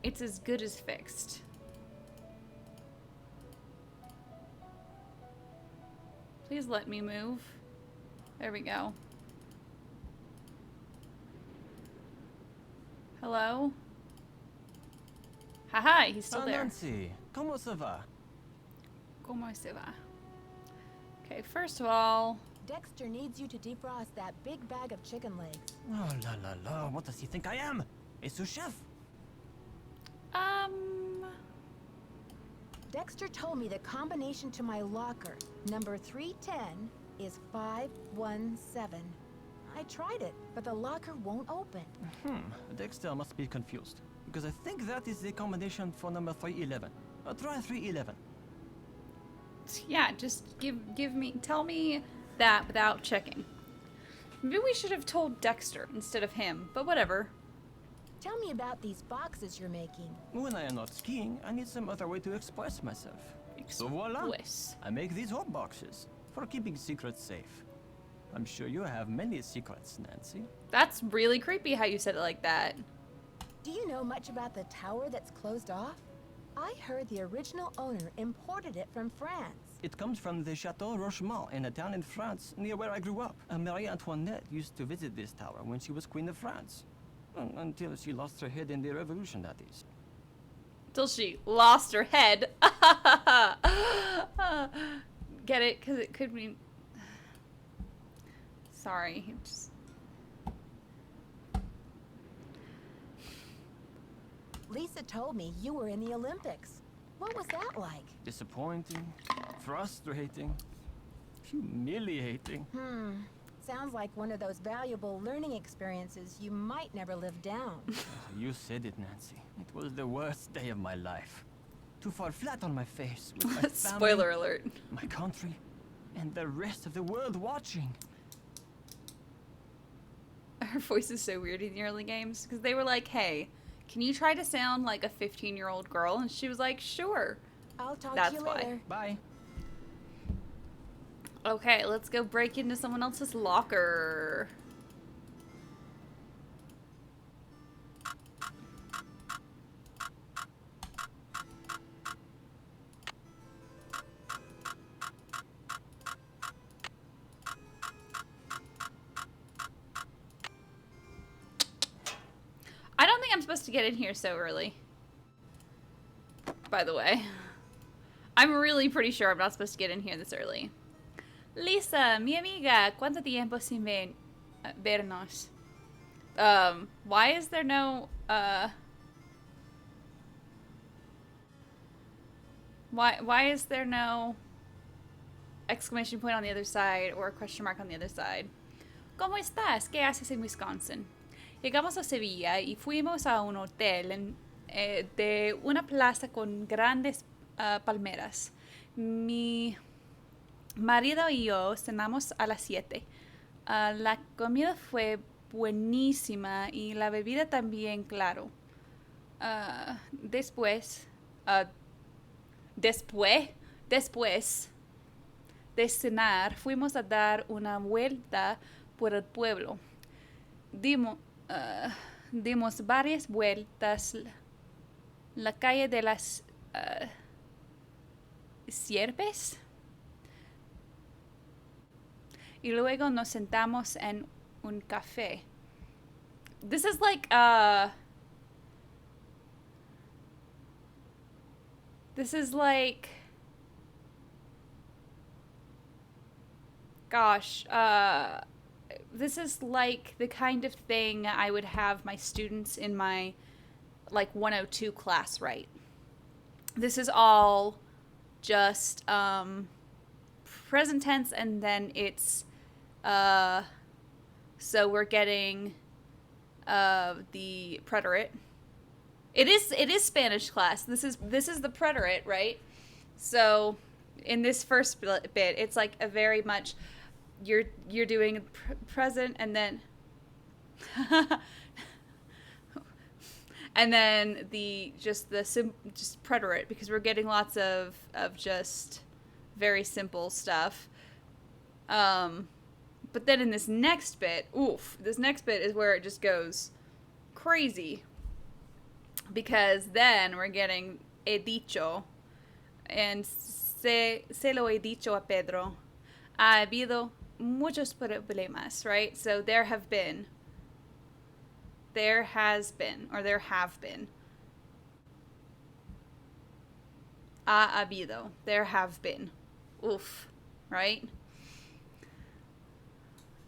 It's as good as fixed. Please let me move. There we go. Hello? Hi, he's still there. Nancy, comment ça va? Como se va? Okay, first of all, Dexter needs you to defrost that big bag of chicken legs. Oh la la la, what does he think I am? A sous chef? Dexter told me the combination to my locker, number 310, is 517. I tried it, but the locker won't open. Dexter must be confused. Because I think that is the combination for number 311. Try 311. yeah, just tell me that without checking. Maybe we should have told Dexter instead of him, but whatever. Tell me about these boxes you're making. When I am not skiing, I need some other way to express myself. So voila, Express. I make these hot boxes for keeping secrets safe. I'm sure you have many secrets, Nancy. That's really creepy how you said it like that. Do you know much about the tower that's closed off? I heard the original owner imported it from France. It comes from the Chateau Rochemont in a town in France near where I grew up. Marie Antoinette used to visit this tower when she was Queen of France. Until she lost her head in the revolution, that is. Till she lost her head. Get it? Because it could mean... Sorry. it Just... Lisa told me you were in the Olympics. What was that like? Disappointing, frustrating, humiliating. Sounds like one of those valuable learning experiences you might never live down. You said it, Nancy. It was the worst day of my life. To fall flat on my face with my family, Spoiler alert. my country, and the rest of the world watching. Her voice is so weird in the early games because they were like, hey, can you try to sound like a 15-year-old girl? And she was like, sure. I'll talk That's to you why. later. Bye. Okay, let's go break into someone else's locker. I don't think I'm supposed to get in here so early. By the way. I'm really pretty sure I'm not supposed to get in here this early. Lisa, mi amiga, ¿cuánto tiempo sin vernos? Why is there no, why is there no exclamation point on the other side or a question mark on the other side? ¿Cómo estás? ¿Qué haces en Wisconsin? Llegamos a Sevilla y fuimos a un hotel de una plaza con grandes palmeras. Mi marido y yo cenamos a las 7. La comida fue buenísima y la bebida también, claro. Después de cenar, fuimos a dar una vuelta por el pueblo. Dimos varias vueltas. La calle de las Sierpes. Y luego nos sentamos en un café. This is like, gosh, this is like the kind of thing I would have my students in my, like, 102 class write. This is all just, present tense, and then it's, so we're getting, the preterite. It is Spanish class. This is the preterite, right? So, in this first bit, it's like a very much, you're doing present, and then, and then just preterite, because we're getting lots of just very simple stuff. But then in this next bit, this next bit is where it just goes crazy. Because then we're getting he dicho, and se lo he dicho a Pedro. Ha habido muchos problemas, right? So there has been, or there have been. Ha habido, there have been. Oof, right?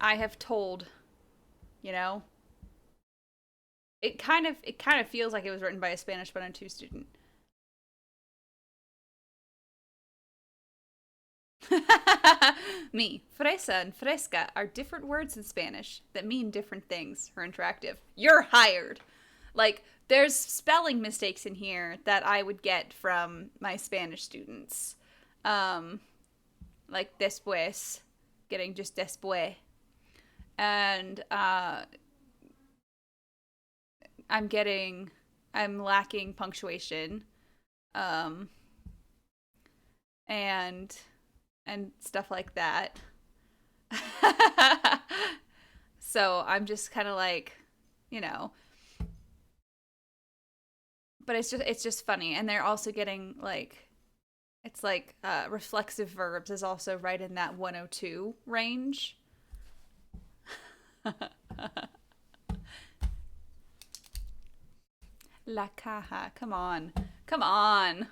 I have told, you know? It kind of feels like it was written by a Spanish 102 student. Me, fresa and fresca are different words in Spanish that mean different things for interactive. You're hired. Like, there's spelling mistakes in here that I would get from my Spanish students. Like después, getting just después. And, I'm lacking punctuation, and stuff like that. So I'm just kind of like, you know, but it's just funny. And they're also getting like, it's like, reflexive verbs is also right in that 102 range. La caja. Come on. Come on.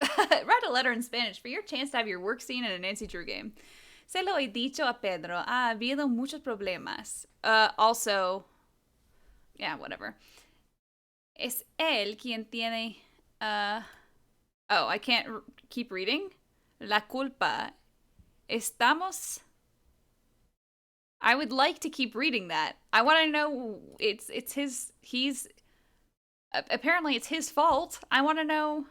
Write a letter in Spanish for your chance to have your work scene in a Nancy Drew game. Se lo he dicho a Pedro. Ha habido muchos problemas. Also, yeah, whatever. Es él quien tiene, oh, I can't keep reading. La culpa. Estamos... I would like to keep reading that. I want to know, it's his, apparently it's his fault. I want to know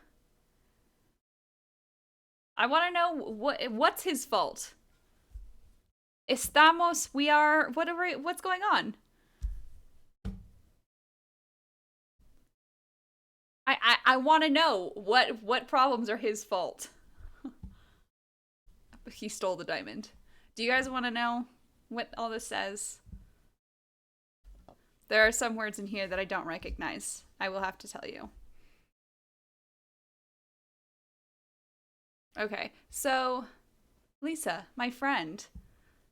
what's his fault. we are, what's going on? I want to know what problems are his fault. He stole the diamond. Do you guys want to know what all this says? There are some words in here that I don't recognize. I will have to tell you. Okay, so Lisa, my friend,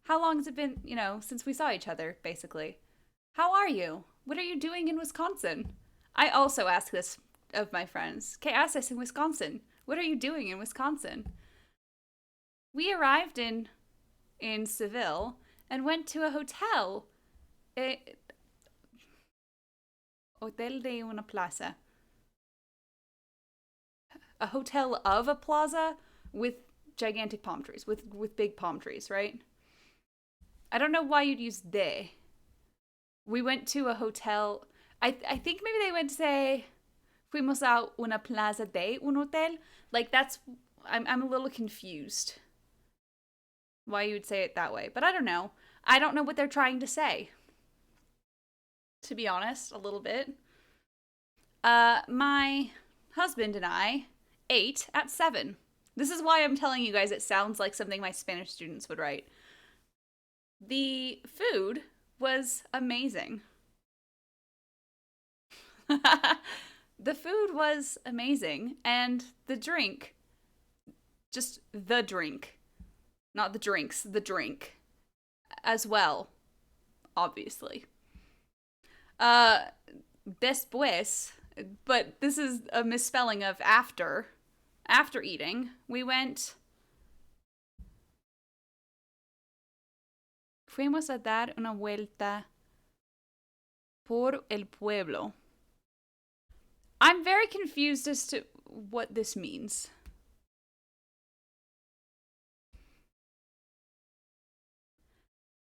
how long has it been, since we saw each other, basically? How are you? What are you doing in Wisconsin? I also ask this of my friends. ¿Qué haces en Wisconsin? What are you doing in Wisconsin? We arrived in Seville and went to a hotel. Hotel de una plaza. A hotel of a plaza with gigantic palm trees, with big palm trees, right? I don't know why you'd use de. We went to a hotel. I think maybe they would say fuimos a una plaza de un hotel. Like I'm a little confused why you would say it that way, but I don't know. I don't know what they're trying to say. To be honest, a little bit. My husband and I ate at 7. This is why I'm telling you guys it sounds like something my Spanish students would write. The food was amazing. The food was amazing, and the drink, just the drink, not the drinks, the drink, as well, obviously. Después, but this is a misspelling of after. After eating, we went... Fuimos a dar una vuelta por el pueblo. I'm very confused as to what this means.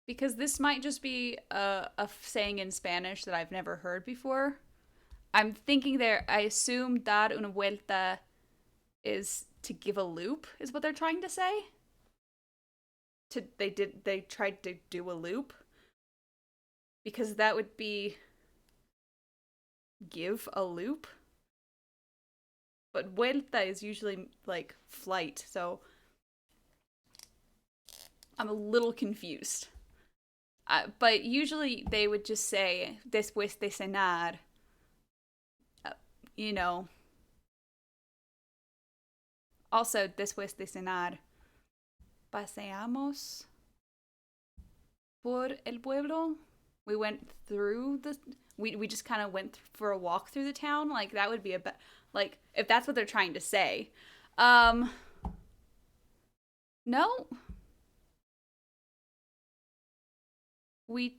Because this might just be a saying in Spanish that I've never heard before. I'm thinking I assume dar una vuelta is to give a loop, is what they're trying to say. They tried to do a loop. Because that would be give a loop. But vuelta is usually like flight, so I'm a little confused. But usually they would just say después de cenar. Also, después de cenar, paseamos por el pueblo. We went through we just kind of went for a walk through the town. Like, that would be like, if that's what they're trying to say. No. We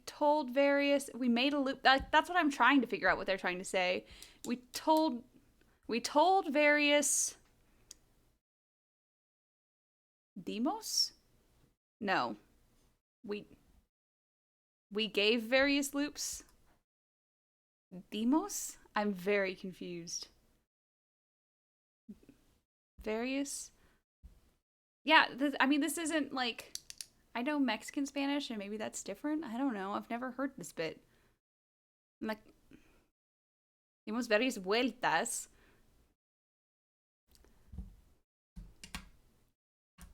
made a loop. That's what I'm trying to figure out what they're trying to say. We told various demos? No. We gave various loops? Demos? I'm very confused. Various? Yeah, this isn't like... I know Mexican Spanish, and maybe that's different. I don't know. I've never heard this bit. I'm like... Dimos varias vueltas.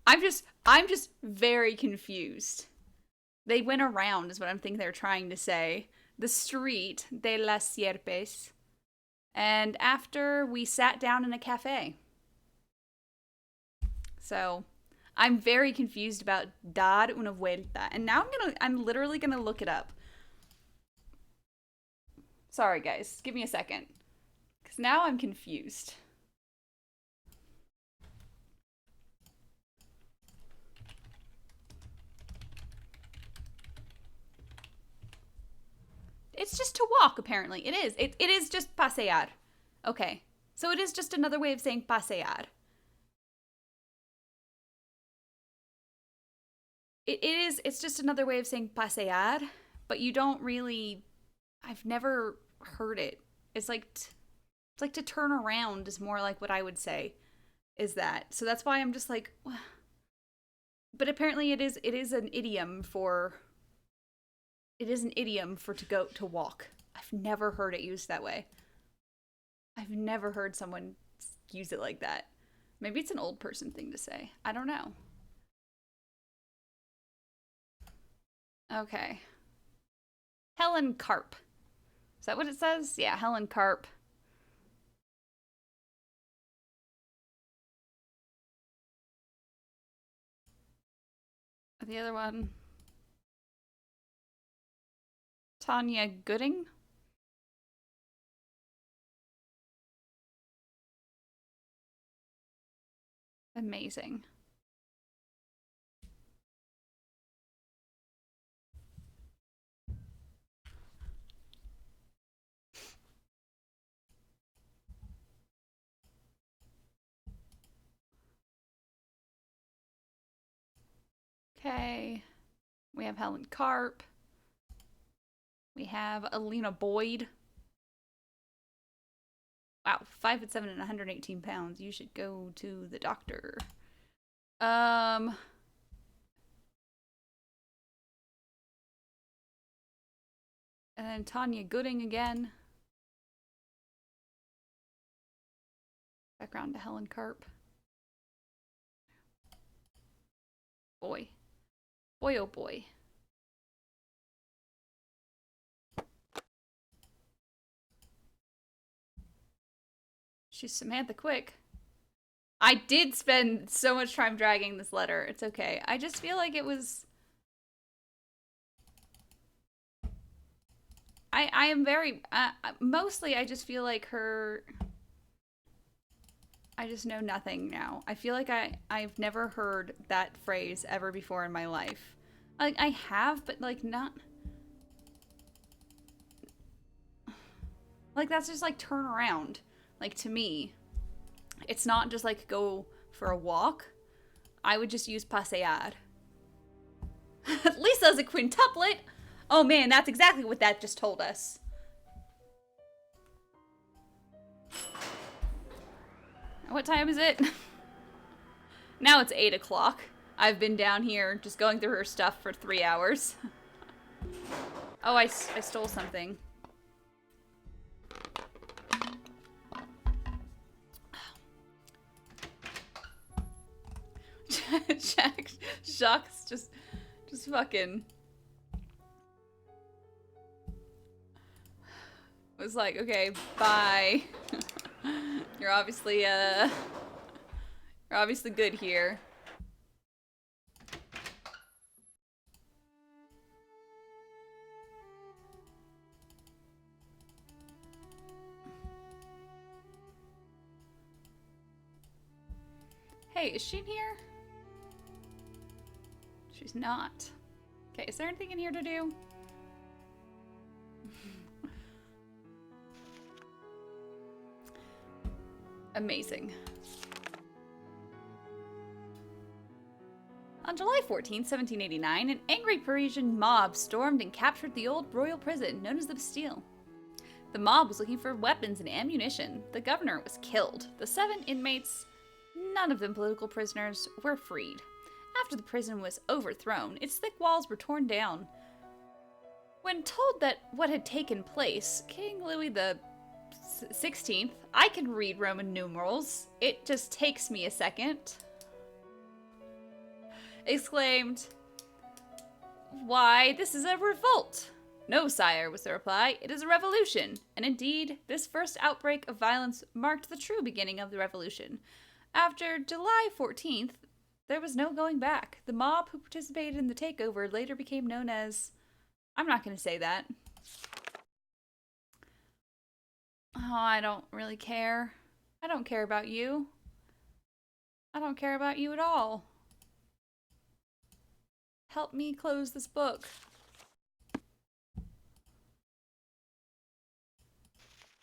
I'm just very confused. They went around, is what I'm thinking they're trying to say. The street de las Sierpes. And after, we sat down in a cafe. So, I'm very confused about dar una vuelta. And now I'm literally gonna look it up. Sorry, guys. Give me a second. Because now I'm confused. It's just to walk, apparently. It is. It is just pasear. Okay. So it is just another way of saying pasear. It's just another way of saying pasear, but you don't really... I've never heard it. It's like to turn around is more like what I would say is that. So that's why I'm just like... But apparently it is an idiom for to go to walk. I've never heard it used that way. I've never heard someone use it like that. Maybe it's an old person thing to say. I don't know. Okay. Helen Carp. Is that what it says? Yeah, Helen Carp. The other one. Tanya Gooding. Amazing. Okay. We have Helen Carp. We have Alina Boyd. Wow, 5'7" and 118 pounds. You should go to the doctor. And then Tanya Gooding again. Background to Helen Carp. Boy. Boy, oh boy. She's Samantha Quick. I did spend so much time dragging this letter. It's okay. I just feel like it was... I am very... mostly, I just feel like her... I just know nothing now. I feel like I've never heard that phrase ever before in my life. Like, I have, but, like, not... Like, that's just, like, turn around. Like, to me, it's not just, like, go for a walk. I would just use pasear. Lisa's a quintuplet! Oh, man, that's exactly what that just told us. What time is it? Now it's 8 o'clock. I've been down here just going through her stuff for 3 hours. Oh, I stole something. Jacques just fucking was like, okay, bye. You're obviously good here. Hey, is she in here? She's not. Okay, is there anything in here to do? Amazing. On July 14, 1789, an angry Parisian mob stormed and captured the old royal prison known as the Bastille. The mob was looking for weapons and ammunition. The governor was killed. The 7 inmates, none of them political prisoners, were freed. After the prison was overthrown, its thick walls were torn down. When told that what had taken place, King Louis the 16th, I can read Roman numerals, it just takes me a second, exclaimed, "Why, this is a revolt." "No, sire," was the reply, "it is a revolution." And indeed, this first outbreak of violence marked the true beginning of the revolution. After July 14th, there was no going back. The mob who participated in the takeover later became known as... I'm not going to say that. Oh, I don't really care. I don't care about you. I don't care about you at all. Help me close this book.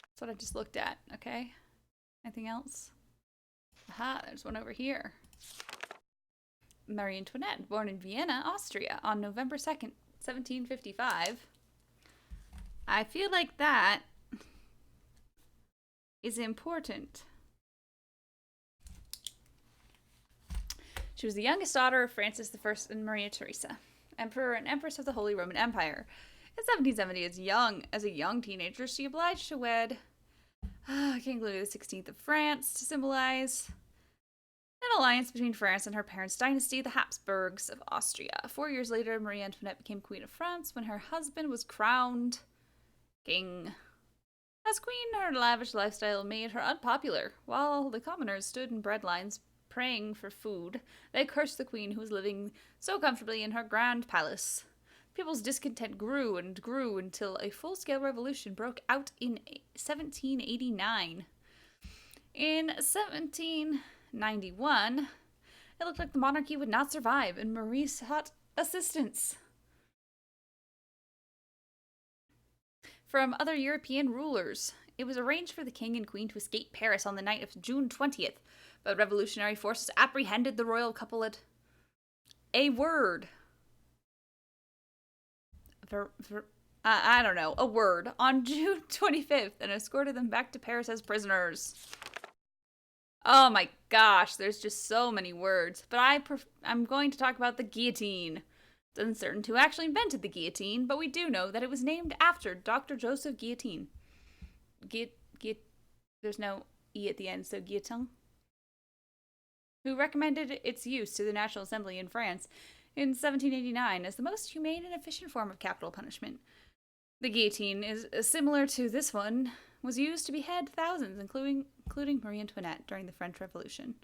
That's what I just looked at, okay? Anything else? Aha, there's one over here. Marie Antoinette, born in Vienna, Austria, on November 2nd, 1755. I feel like that is important. She was the youngest daughter of Francis I and Maria Theresa, Emperor and Empress of the Holy Roman Empire. In 1770, as a young teenager, she obliged to wed King Louis XVI of France to symbolize an alliance between France and her parents' dynasty, the Habsburgs of Austria. 4 years later, Marie Antoinette became Queen of France when her husband was crowned king. As queen, her lavish lifestyle made her unpopular. While the commoners stood in bread lines praying for food, they cursed the queen who was living so comfortably in her grand palace. People's discontent grew and grew until a full-scale revolution broke out in 1789. In 1791, it looked like the monarchy would not survive, and Marie sought assistance from other European rulers. It was arranged for the king and queen to escape Paris on the night of June 20th, but revolutionary forces apprehended the royal couple at a word on June 25th and escorted them back to Paris as prisoners. Oh my gosh, there's just so many words. But I'm going to talk about the guillotine. It's uncertain who actually invented the guillotine, but we do know that it was named after Dr. Joseph Guillotine. There's no E at the end, so guillotine. Who recommended its use to the National Assembly in France in 1789 as the most humane and efficient form of capital punishment. The guillotine is similar to this one, was used to behead thousands, including Marie Antoinette during the French Revolution.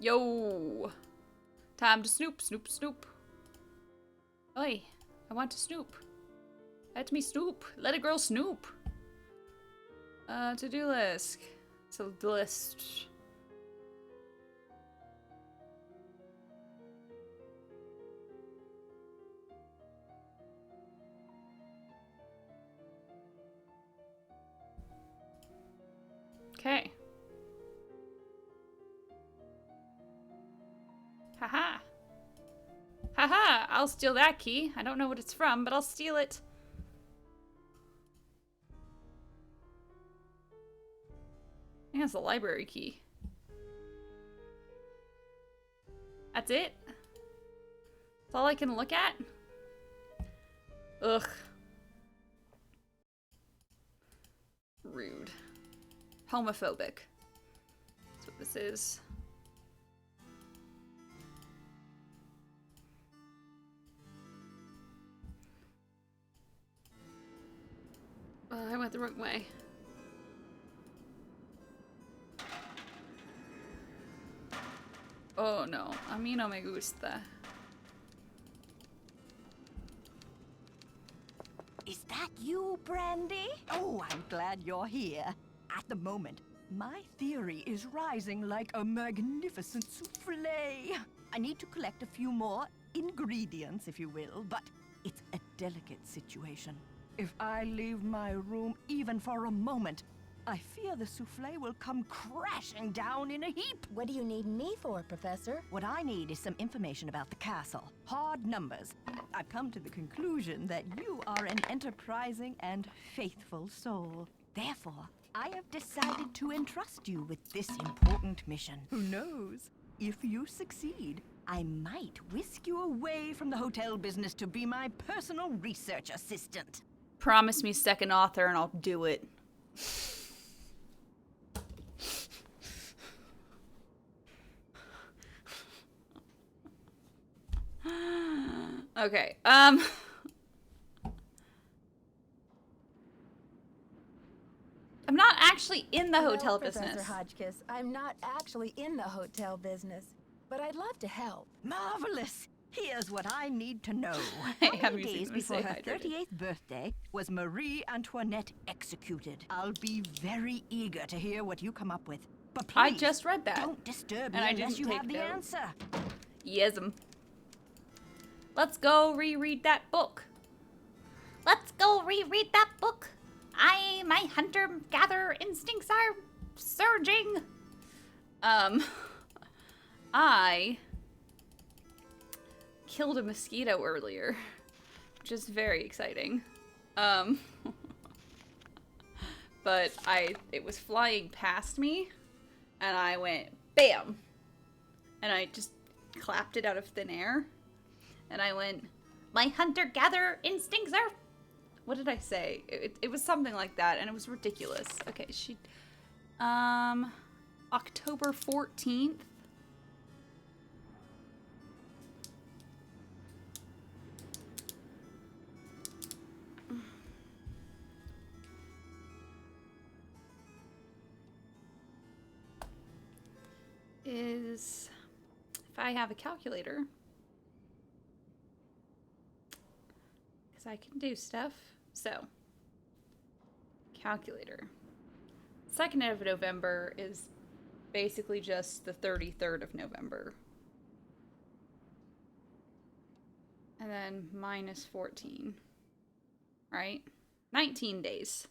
Yo! Time to snoop, snoop, snoop. Oi, I want to snoop. Let me snoop. Let a girl snoop. To-do list. To-do list. Okay. Haha. Haha, I'll steal that key. I don't know what it's from, but I'll steal it. I think that's the library key. That's it? That's all I can look at? Ugh. Rude. Homophobic. That's what this is. I went the wrong way. Oh no, a mí no me gusta. Is that you, Brandy? Oh, I'm glad you're here. At the moment, my theory is rising like a magnificent souffle. I need to collect a few more ingredients, if you will, but it's a delicate situation. If I leave my room even for a moment, I fear the souffle will come crashing down in a heap. What do you need me for, Professor? What I need is some information about the castle. Hard numbers. I've come to the conclusion that you are an enterprising and faithful soul. Therefore, I have decided to entrust you with this important mission. Who knows? If you succeed, I might whisk you away from the hotel business to be my personal research assistant. Promise me second author and I'll do it. Okay, I'm not actually in the hotel business. Professor Hotchkiss, I'm not actually in the hotel business, but I'd love to help. Marvelous! Here's what I need to know. I How have many you seen days them before say her hydrated? 38th birthday was Marie Antoinette executed? I'll be very eager to hear what you come up with. But please, I just read that. don't disturb me And I unless didn't you take have the notes. answer. Yes'm. Let's go reread that book. Let's go reread that book. My hunter-gatherer instincts are surging. I killed a mosquito earlier, which is very exciting. but it was flying past me, and I went bam, and I just clapped it out of thin air, and I went, my hunter-gatherer instincts are... What did I say? It was something like that, and it was ridiculous. Okay, October 14th. Is, if I have a calculator, because I can do stuff. So, calculator. 2nd of November is basically just the 33rd of November. And then minus 14. Right? 19 days.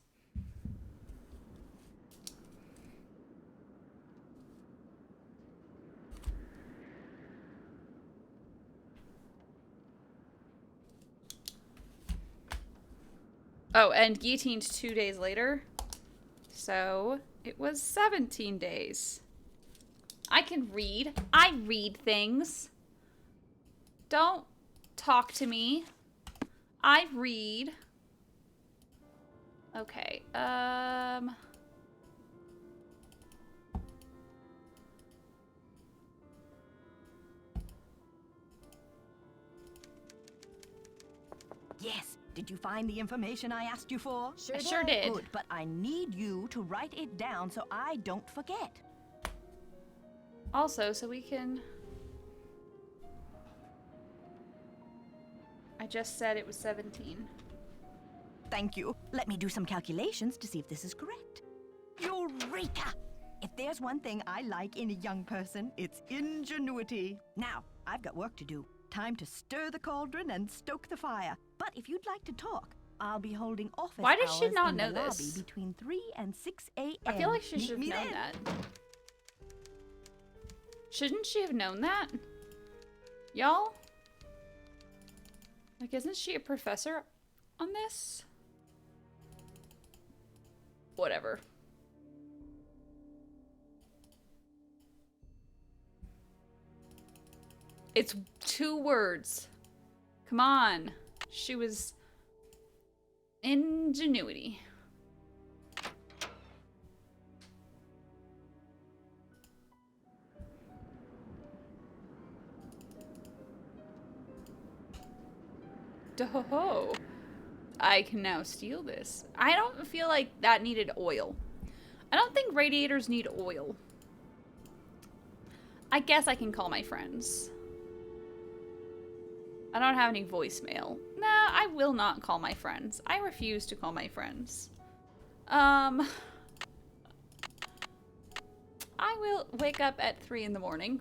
Oh, and guillotined 2 days later. So, it was 17 days. I can read. I read things. Don't talk to me. I read. Okay, Yes. Did you find the information I asked you for? I sure did. Good, but I need you to write it down so I don't forget. Also, so we can... I just said it was 17. Thank you. Let me do some calculations to see if this is correct. Eureka! If there's one thing I like in a young person, it's ingenuity. Now, I've got work to do. Time to stir the cauldron and stoke the fire. But if you'd like to talk, I'll be holding office Why does she hours not in know the this? lobby between 3 and 6 a.m. I feel like she Meet should have me known then. that. Shouldn't she have known that? Y'all? Like, isn't she a professor on this? Whatever. It's 2 words. Come on. She was... Ingenuity. Doho. I can now steal this. I don't feel like that needed oil. I don't think radiators need oil. I guess I can call my friends. I don't have any voicemail. Nah, I will not call my friends. I refuse to call my friends. I will wake up at 3 in the morning.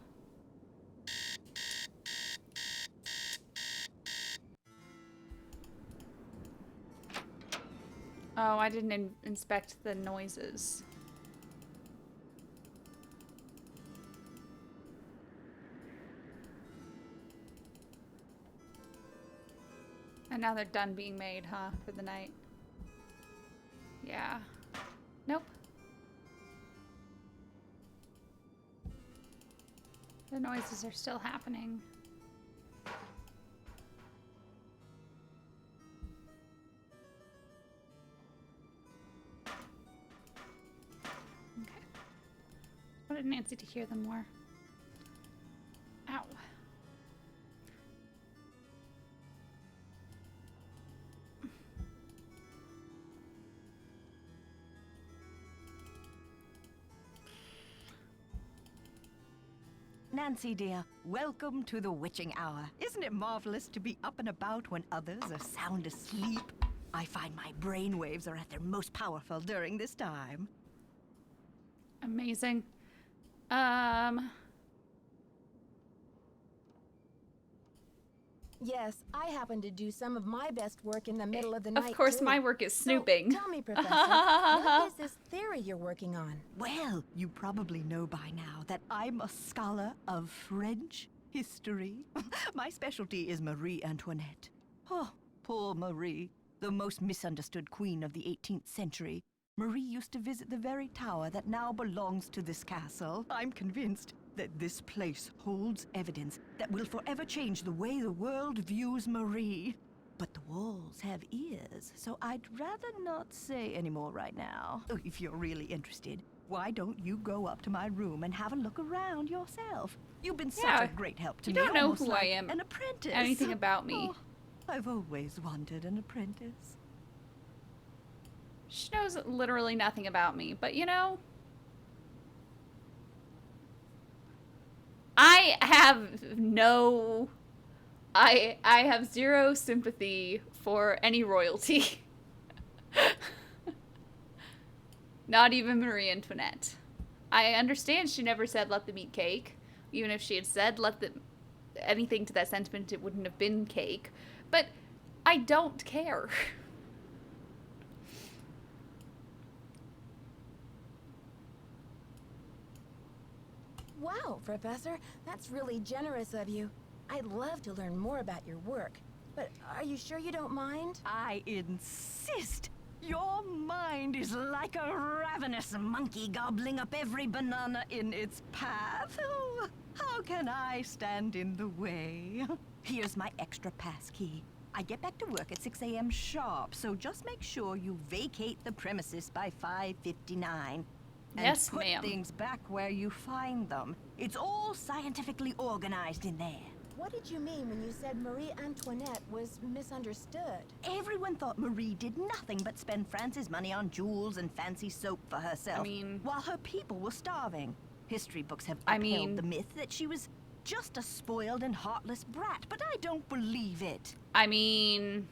Oh, I didn't inspect the noises. And now they're done being made, huh? For the night. Yeah. Nope. The noises are still happening. Okay. I wanted Nancy to hear them more. Ow. Nancy, dear, welcome to the witching hour. Isn't it marvelous to be up and about when others are sound asleep? I find my brainwaves are at their most powerful during this time. Amazing. Yes, I happen to do some of my best work in the middle of the night, Of course, too. my work is snooping. So, tell me, Professor, what is this theory you're working on? Well, you probably know by now that I'm a scholar of French history. My specialty is Marie Antoinette. Oh, poor Marie, the most misunderstood queen of the 18th century. Marie used to visit the very tower that now belongs to this castle. I'm convinced that this place holds evidence that will forever change the way the world views Marie. But the walls have ears, so I'd rather not say any more right now. Oh, if you're really interested, why don't you go up to my room and have a look around yourself? You've been Yeah, such a great help to you me. don't know almost who I like am, an apprentice. anything about me. Oh, I've always wanted an apprentice. She knows literally nothing about me, but you know, I have zero sympathy for any royalty. Not even Marie Antoinette. I understand she never said let them eat cake. Even if she had said anything to that sentiment, it wouldn't have been cake. But I don't care. Wow, Professor, that's really generous of you. I'd love to learn more about your work, but are you sure you don't mind? I insist. Your mind is like a ravenous monkey gobbling up every banana in its path. Oh, how can I stand in the way? Here's my extra pass key. I get back to work at 6 a.m. sharp, so just make sure you vacate the premises by 5:59. And Yes, put ma'am. things back where you find them. It's all scientifically organized in there. What did you mean when you said Marie Antoinette was misunderstood? Everyone thought Marie did nothing but spend France's money on jewels and fancy soap for herself, I mean- while her people were starving. History books have I upheld mean- the myth that she was just a spoiled and heartless brat, but I don't believe it. I mean,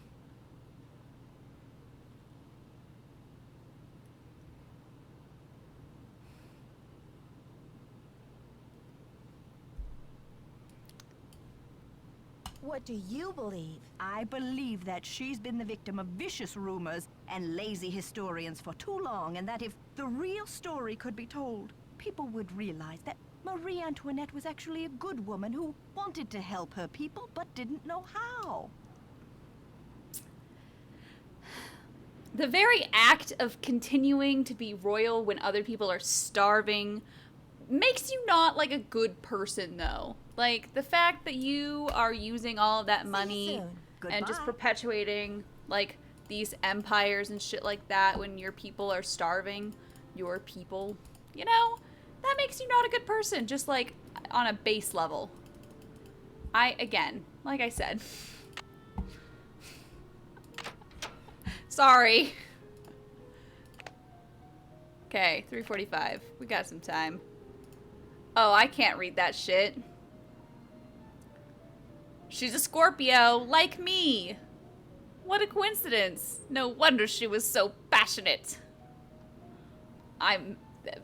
What do you believe? I believe that she's been the victim of vicious rumors and lazy historians for too long, and that if the real story could be told, people would realize that Marie Antoinette was actually a good woman who wanted to help her people but didn't know how. the very act of continuing to be royal when other people are starving makes you not like a good person, though. Like, the fact that you are using all of that See you money soon. and just Goodbye. perpetuating, like, these empires and shit like that when your people are starving, your people, you know, that makes you not a good person, just, like, on a base level. Again, like I said. Sorry. Okay, 3:45. We got some time. Oh, I can't read that shit. She's a Scorpio, like me. What a coincidence. No wonder she was so passionate.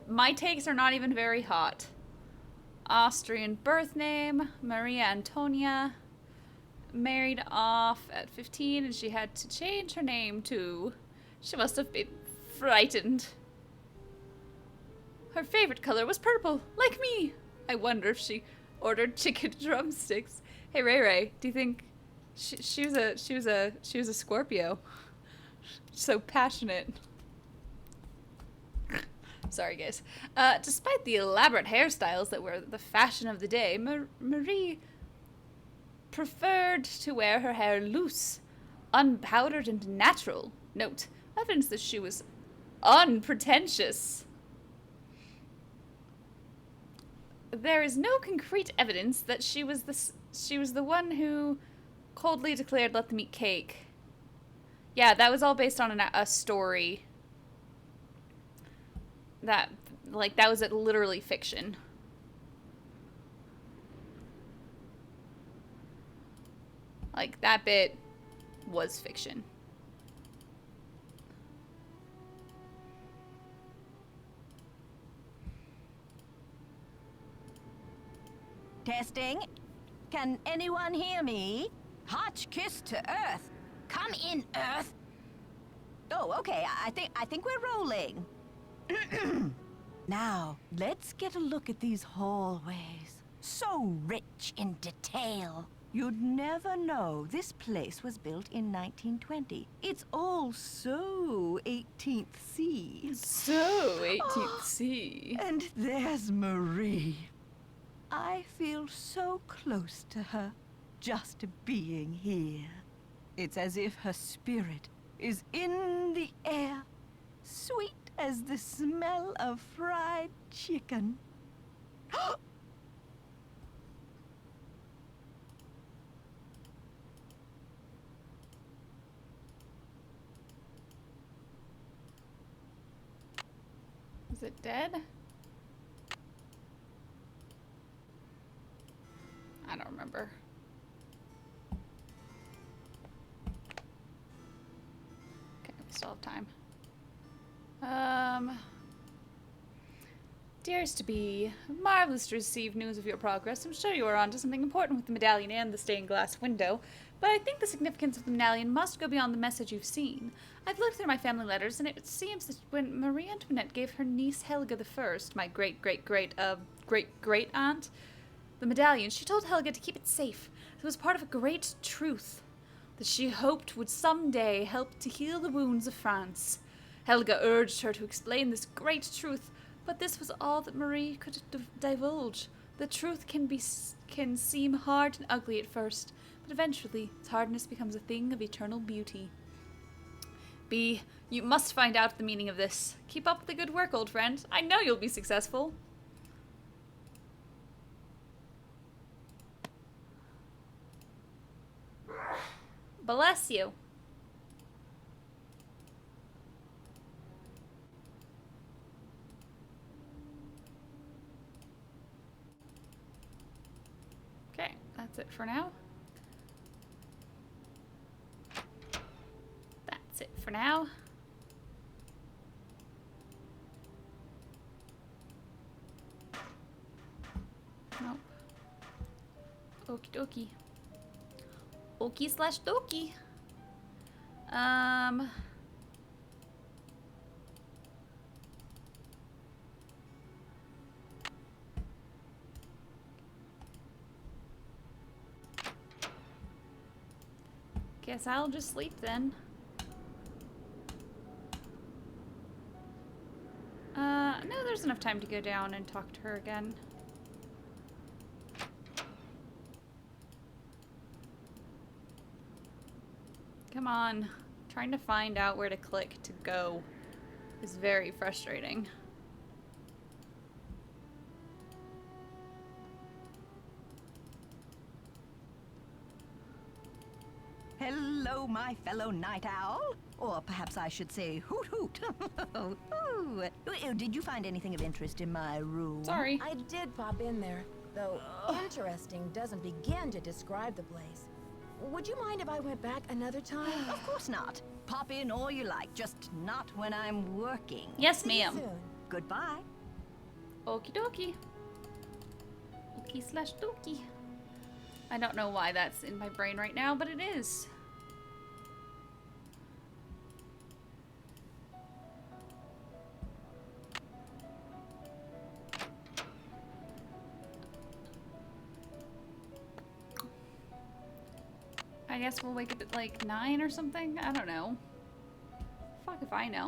My takes are not even very hot. Austrian birth name, Maria Antonia. Married off at 15 and she had to change her name to... She must have been frightened. Her favorite color was purple, like me. I wonder if she ordered chicken drumsticks. Hey Ray Ray, do you think she was a Scorpio? So passionate. Sorry guys. Despite the elaborate hairstyles that were the fashion of the day, Marie preferred to wear her hair loose, unpowdered and natural. Note, evidence that she was unpretentious. There is no concrete evidence that she was the one who coldly declared let them eat cake. Yeah, that was all based on a story. That was literally fiction. Like, that bit was fiction. Testing. Can anyone hear me? Hotch kiss to Earth. Come in, Earth. Oh, okay. I think we're rolling. Now, let's get a look at these hallways. So rich in detail. You'd never know this place was built in 1920. It's all so 18th C. So, 18th C. And there's Marie. I feel so close to her, just being here. It's as if her spirit is in the air, sweet as the smell of fried chicken. Is it dead? I don't remember. Okay, we still have time. Dearest to be, marvelous to receive news of your progress. I'm sure you are onto something important with the medallion and the stained glass window, but I think the significance of the medallion must go beyond the message you've seen. I've looked through my family letters, and it seems that when Marie Antoinette gave her niece Helga I, my great-great-great-aunt, the medallion, she told Helga to keep it safe. It was part of a great truth that she hoped would someday help to heal the wounds of France. Helga urged her to explain this great truth, but this was all that Marie could divulge. The truth can seem hard and ugly at first, but eventually its hardness becomes a thing of eternal beauty. B, you must find out the meaning of this. Keep up the good work, old friend. I know you'll be successful. Bless you. Okay, that's it for now. That's it for now. Nope. Okie dokie. Okie/dokie. Guess I'll just sleep then. No, there's enough time to go down and talk to her again. Come on. Trying to find out where to click to go is very frustrating. Hello, my fellow night owl. Or perhaps I should say hoot hoot. Ooh. Did you find anything of interest in my room? Sorry. I did pop in there, though interesting doesn't begin to describe the place. Would you mind if I went back another time? Of course not. Pop in all you like, just not when I'm working. Yes, See you ma'am. soon. Goodbye. Okie dokie. Okie/dokie. I don't know why that's in my brain right now, but it is. I guess we'll wake up at like 9 or something? I don't know. Fuck if I know.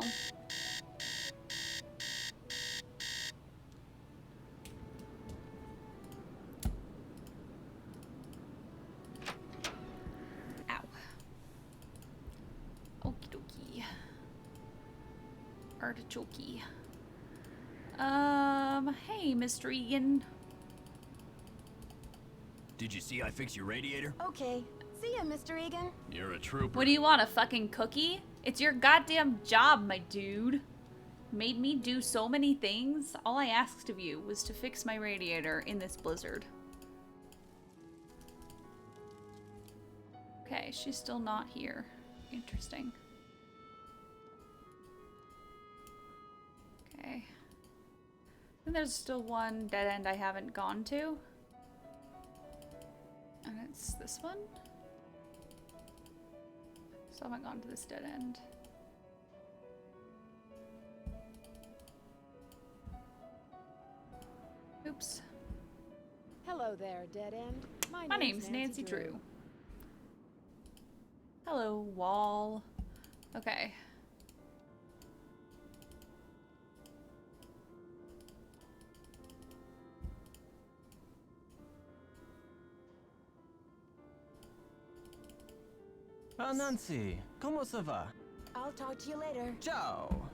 Ow. Okie dokie. Artichoke. Hey, Mr. Egan. Did you see I fixed your radiator? Okay. See ya, Mr. Egan. You're a trooper. What do you want, a fucking cookie? It's your goddamn job, my dude. Made me do so many things. All I asked of you was to fix my radiator in this blizzard. Okay, she's still not here. Interesting. Okay. Then there's still one dead end I haven't gone to. And it's this one. So I haven't gone to this dead end. Oops. Hello there, dead end. My name's Nancy Drew. Hello, wall. Okay. Ah, Nancy, ¿cómo se va? I'll talk to you later. Ciao.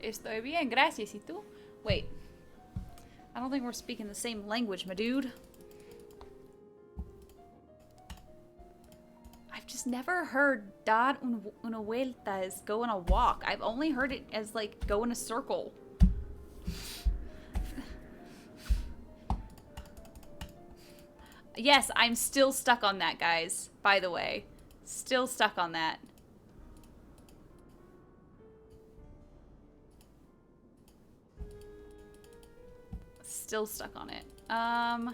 Estoy bien, gracias. ¿Y tú? Wait. I don't think we're speaking the same language, my dude. I've just never heard dar una vuelta as go on a walk. I've only heard it as like go in a circle. Yes, I'm still stuck on that, guys. By the way. Still stuck on that. Still stuck on it. I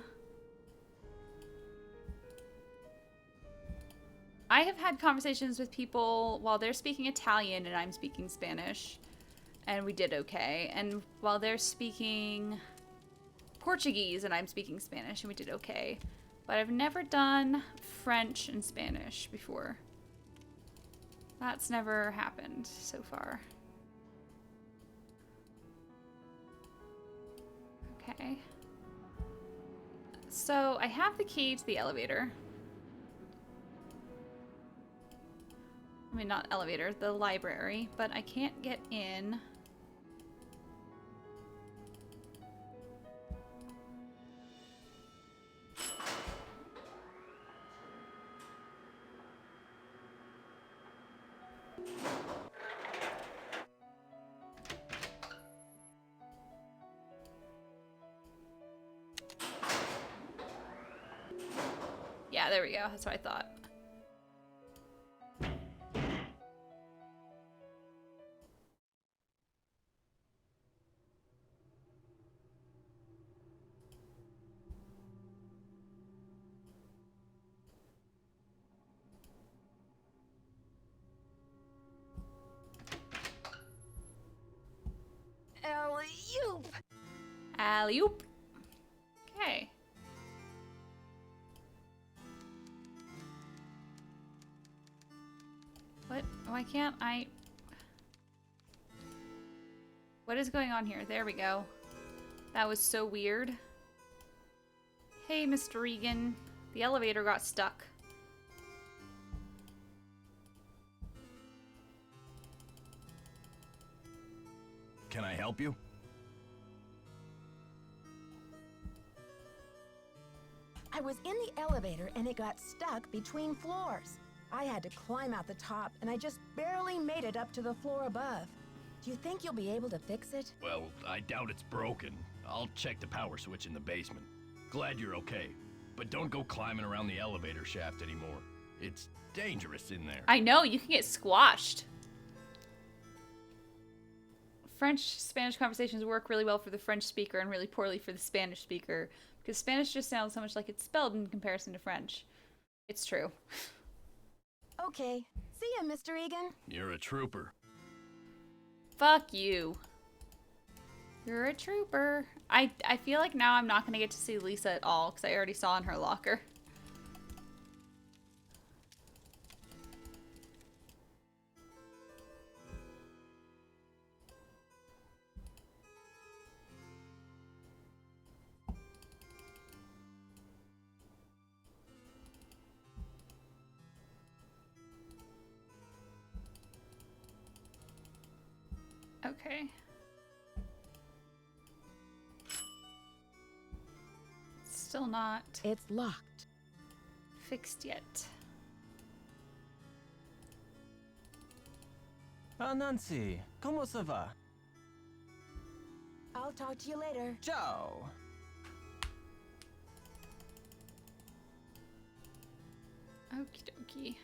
have had conversations with people while they're speaking Italian and I'm speaking Spanish, and we did okay. And while they're speaking Portuguese and I'm speaking Spanish, and we did okay. But I've never done French and Spanish before. That's never happened so far. Okay. So I have the key to the elevator. I mean, not elevator, the library, but I can't get in. Yeah, there we go. That's what I thought. Alley-oop! Alley-oop. Okay. What? Why can't I? What is going on here? There we go. That was so weird. Hey, Mr. Regan. The elevator got stuck. Can I help you? I was in the elevator and it got stuck between floors. I had to climb out the top and I just barely made it up to the floor above. Do you think you'll be able to fix it? Well, I doubt it's broken. I'll check the power switch in the basement. Glad you're okay. But don't go climbing around the elevator shaft anymore. It's dangerous in there. I know, you can get squashed. French-Spanish conversations work really well for the French speaker and really poorly for the Spanish speaker, because Spanish just sounds so much like it's spelled in comparison to French. It's true. Okay. See ya, Mr. Egan. You're a trooper. Fuck you. You're a trooper. I feel like now I'm not going to get to see Lisa at all, because I already saw in her locker. Okay. Still not It's locked. fixed yet. Ah, Nancy, ¿cómo se va? I'll talk to you later. Ciao. Okie dokie.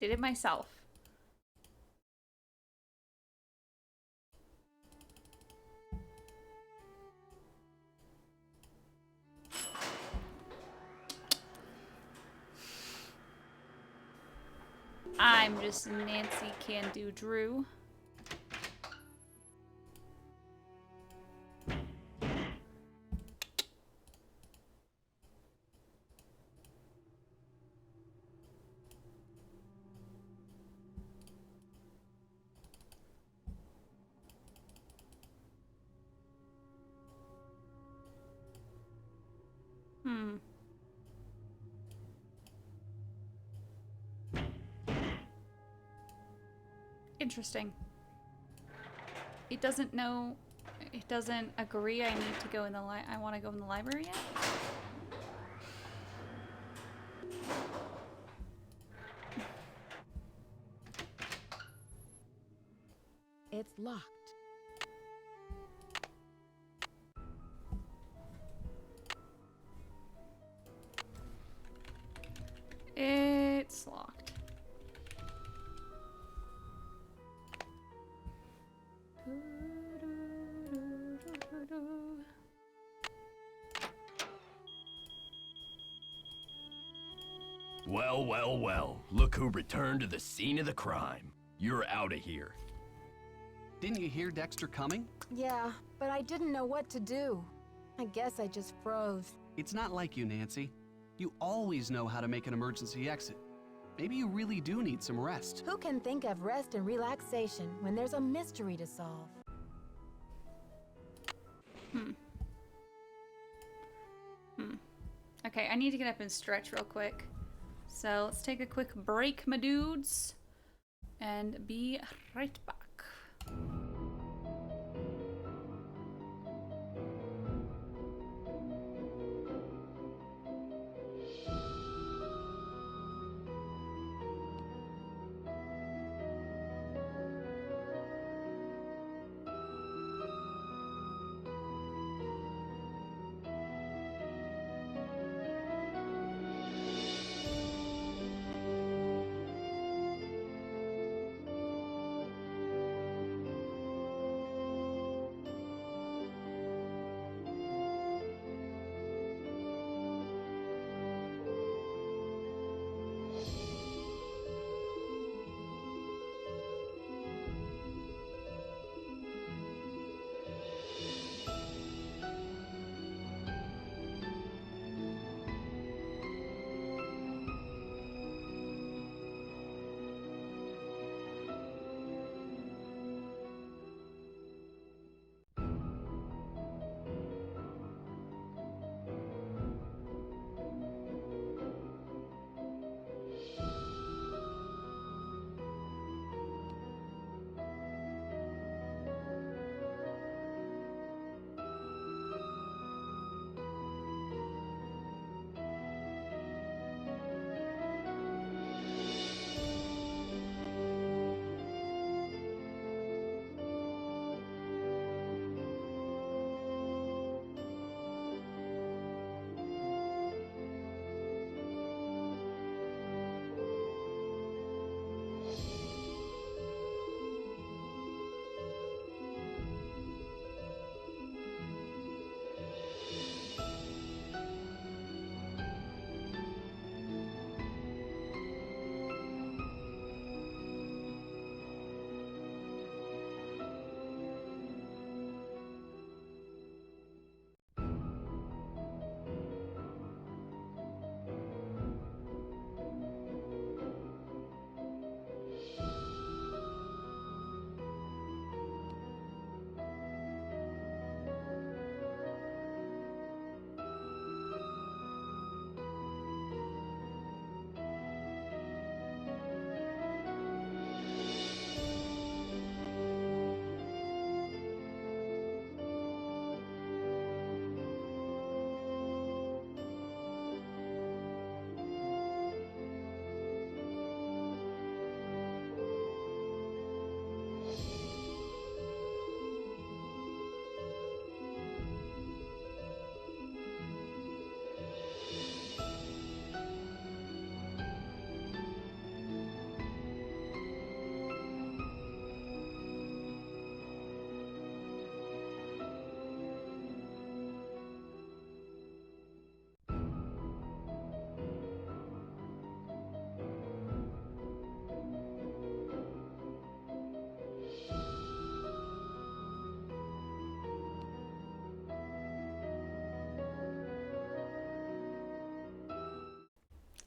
Did it myself. I'm just Nancy Can Do Drew. Interesting. It doesn't know. It doesn't agree I need to go in the I want to go in the library yet? It's locked. It's locked. Well, well, well. Look who returned to the scene of the crime. You're out of here. Didn't you hear Dexter coming? Yeah, but I didn't know what to do. I guess I just froze. It's not like you, Nancy. You always know how to make an emergency exit. Maybe you really do need some rest. Who can think of rest and relaxation when there's a mystery to solve? Okay, I need to get up and stretch real quick. So let's take a quick break, my dudes, and be right back.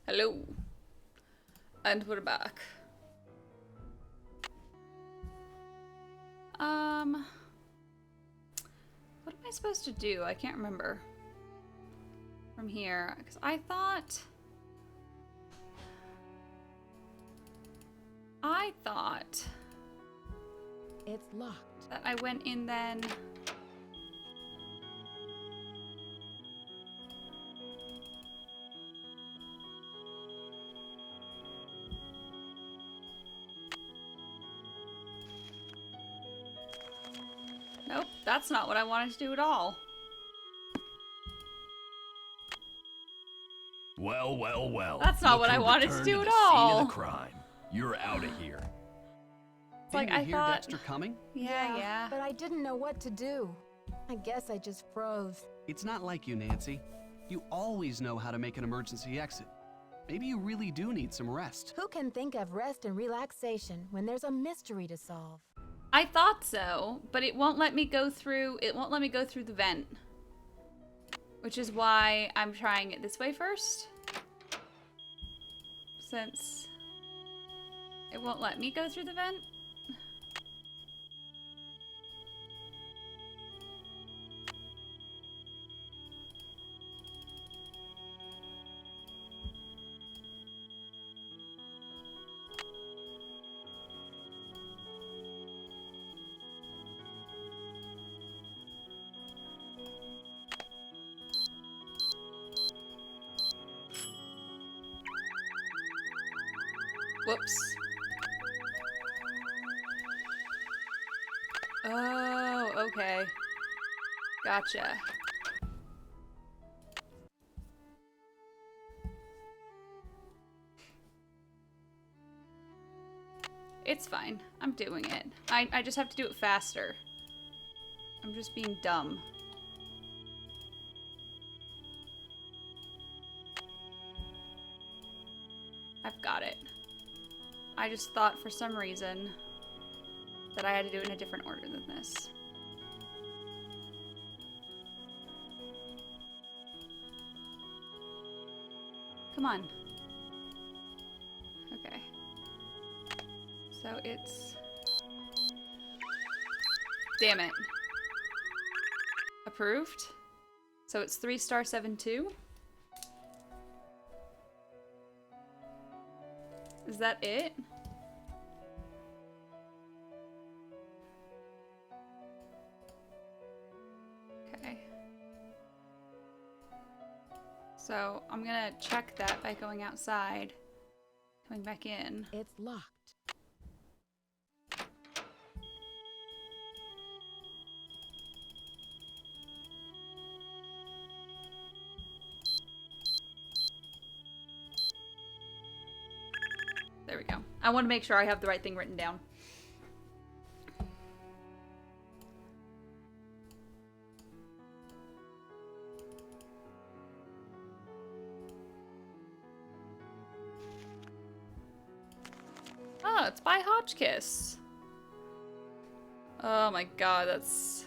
Hello. And we're back. What am I supposed to do? I can't remember. From here, because I thought It's locked. That I went in then. Nope, that's not what I wanted to do at all. Well, well, well. That's not Look what I who wanted to returned do the at scene all. of the crime. You're out of here. It's like Didn't you I hear thought. Dexter coming? Yeah. But I didn't know what to do. I guess I just froze. It's not like you, Nancy. You always know how to make an emergency exit. Maybe you really do need some rest. Who can think of rest and relaxation when there's a mystery to solve? I thought so, but it won't let me go through. It won't let me go through the vent, which is why I'm trying it this way first. Since it won't let me go through the vent. Whoops. Oh, okay. Gotcha. It's fine. I'm doing it. I just have to do it faster. I'm just being dumb. I've got it. I just thought for some reason that I had to do it in a different order than this. Come on. Okay. So it's... Damn it. Approved. So it's 3*72. Is that it? Okay. So I'm gonna check that by going outside, coming back in. It's locked. There we go. I want to make sure I have the right thing written down. Oh, it's by Hotchkiss. Oh my god, that's...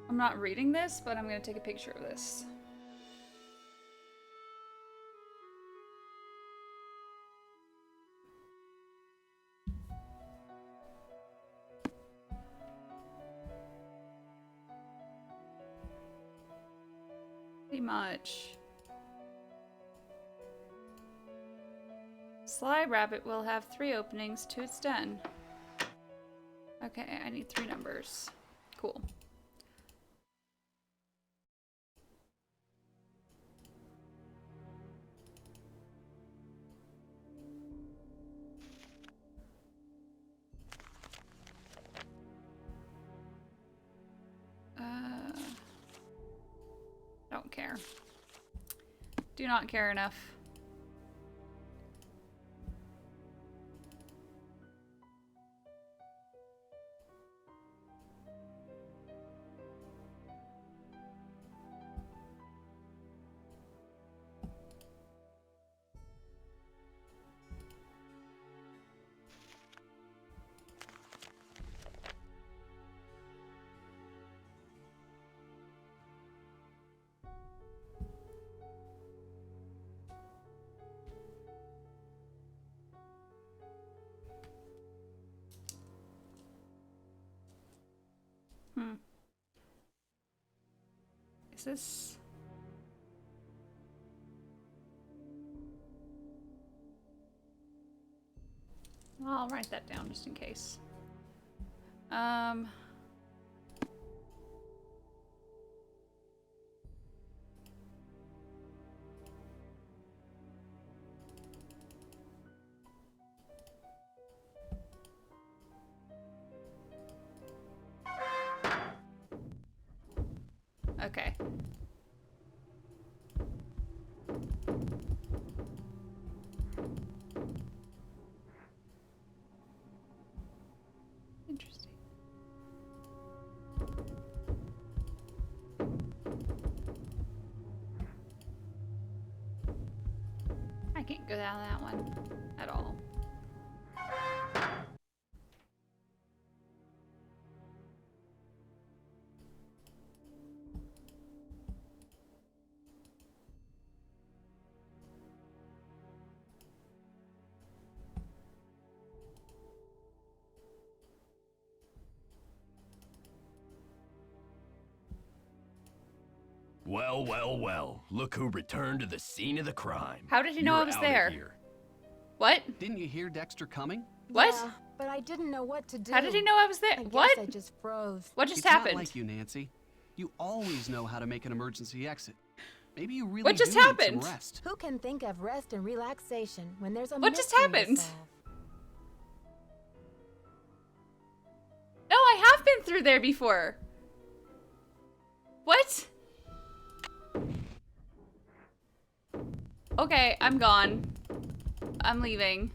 I'm not reading this, but I'm gonna take a picture of this. Pretty much. Slide Rabbit will have 3 openings to its den. Okay, I need 3 numbers. Cool. Don't care. Do not care enough. Is this... I'll write that down just in case. Okay. Interesting. I can't go down that one at all. Well, well, well. Look who returned to the scene of the crime. How did he know I You're was outta there? here. What? Didn't you hear Dexter coming? What? Yeah, but I didn't know what to do. How did he know I was there? I guess What? I just froze. What just It's happened? not like you, Nancy. You always know how to make an emergency exit. Maybe you really What just do need happened? some rest. Who can think of rest and relaxation when there's a What just mystery to happened? solve? No, I have been through there before. What? Okay, I'm gone. I'm leaving.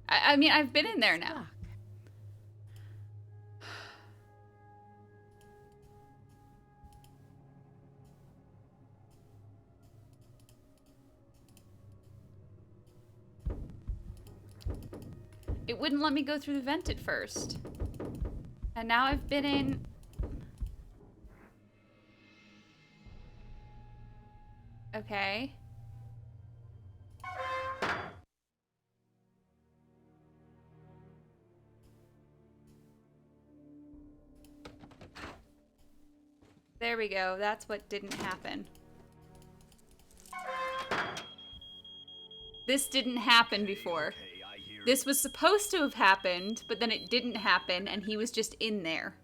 I mean, I've been in there now. It wouldn't let me go through the vent at first. And now I've been in... Okay. There we go. That's what didn't happen. This didn't happen before. Hey, I hear This was supposed to have happened, but then it didn't happen, and he was just in there.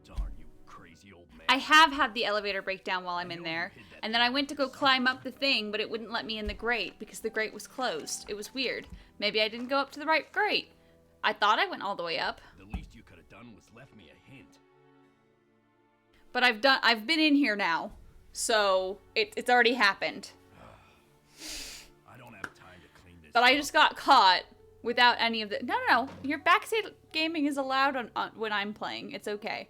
Darn you, crazy old man. I have had the elevator breakdown while I'm in there, and then I went to go climb up the thing, but it wouldn't let me in the grate because the grate was closed. It was weird. Maybe I didn't go up to the right grate. I thought I went all the way up, The least you could have done was left me a hint. but I've been in here now, so it's already happened. I don't have time to clean this But I up. just got caught without any of the. No. Your backseat gaming is allowed on when I'm playing. It's okay.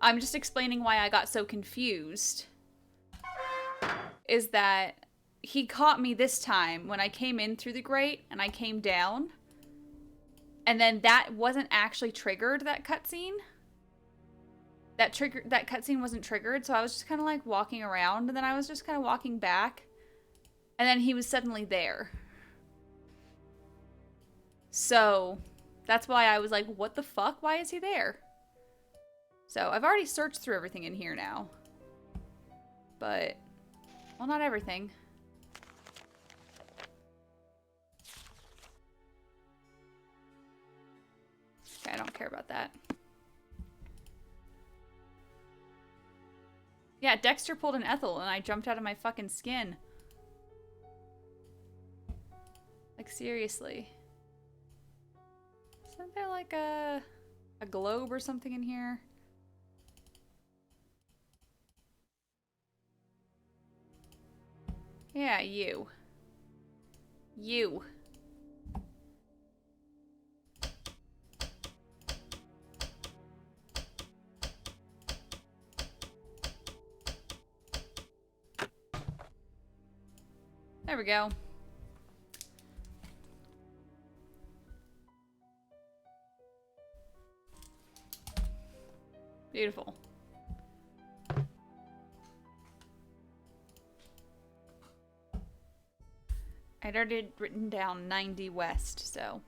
I'm just explaining why I got so confused. Is that he caught me this time when I came in through the grate and I came down. And then that wasn't actually triggered, that cutscene. That cutscene wasn't triggered, so I was just kind of like walking around, and then I was just kind of walking back. And then he was suddenly there. So, that's why I was like, what the fuck? Why is he there? So, I've already searched through everything in here now. But, well, not everything. Okay, I don't care about that. Yeah, Dexter pulled an Ethel and I jumped out of my fucking skin. Like, seriously. Isn't there like a globe or something in here? Yeah, you. You. There we go. Beautiful. I'd already written down 90 west, so.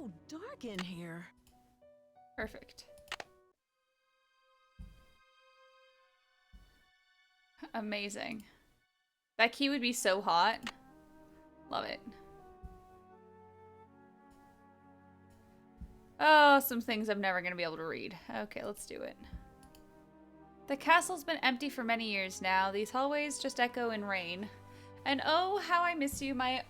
so dark in here. Perfect. Amazing. That key would be so hot. Love it. Oh, some things I'm never going to be able to read. Okay, let's do it. The castle's been empty for many years now. These hallways just echo in rain. And oh, how I miss you, my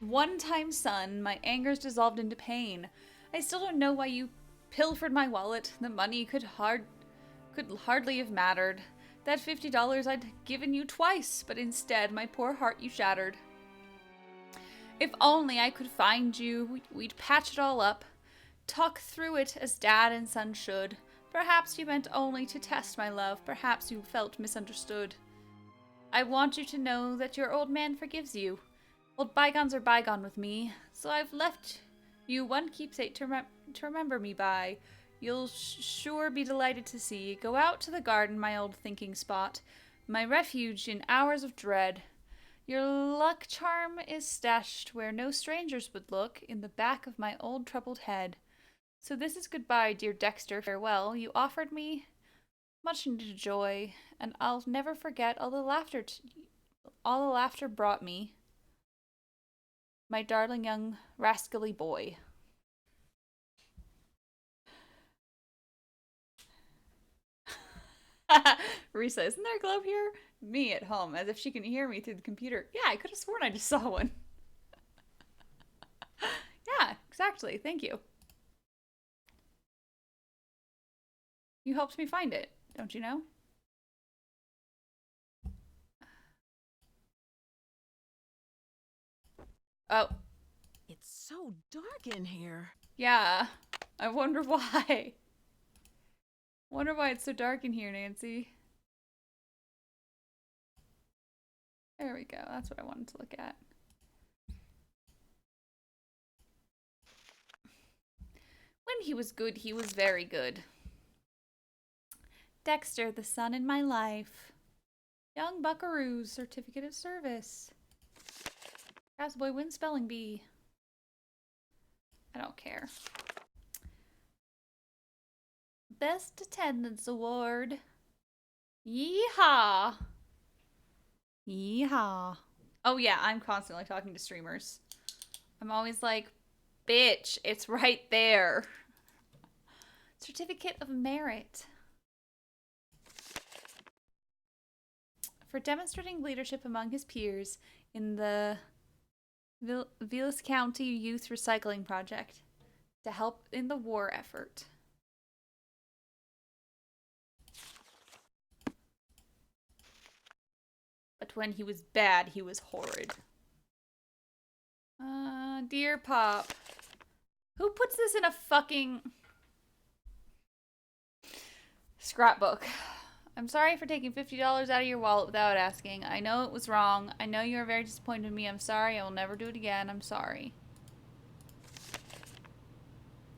one-time son. My anger's dissolved into pain. I still don't know why you pilfered my wallet. The money could hardly have mattered. That $50 I'd given you twice, but instead my poor heart you shattered. If only I could find you, we'd patch it all up. Talk through it as dad and son should. Perhaps you meant only to test my love. Perhaps you felt misunderstood. I want you to know that your old man forgives you. Old bygones are bygone with me, so I've left you one keepsake to remember me by. You'll sure be delighted to see. Go out to the garden, my old thinking spot, my refuge in hours of dread. Your luck charm is stashed where no strangers would look, in the back of my old troubled head. So this is goodbye, dear Dexter, farewell. You offered me much needed joy, and I'll never forget all the laughter brought me. My darling young rascally boy. Rissa, isn't there a globe here? Me at home, as if she can hear me through the computer. Yeah, I could have sworn I just saw one. Yeah, exactly. Thank you. You helped me find it, don't you know? Oh. It's so dark in here. Yeah. I wonder why. Wonder why it's so dark in here, Nancy. There we go. That's what I wanted to look at. When he was good, he was very good. Dexter, the son in my life. Young Buckaroo's certificate of service. Castboy win spelling bee. I don't care. Best attendance award. Yeehaw. Yeehaw. Oh yeah, I'm constantly talking to streamers. I'm always like, bitch, it's right there. Certificate of merit. For demonstrating leadership among his peers in the Vilas County Youth Recycling Project to help in the war effort. But when he was bad, he was horrid. Dear Pop. Who puts this in a fucking scrapbook? I'm sorry for taking $50 out of your wallet without asking. I know it was wrong. I know you are very disappointed in me. I'm sorry. I will never do it again. I'm sorry.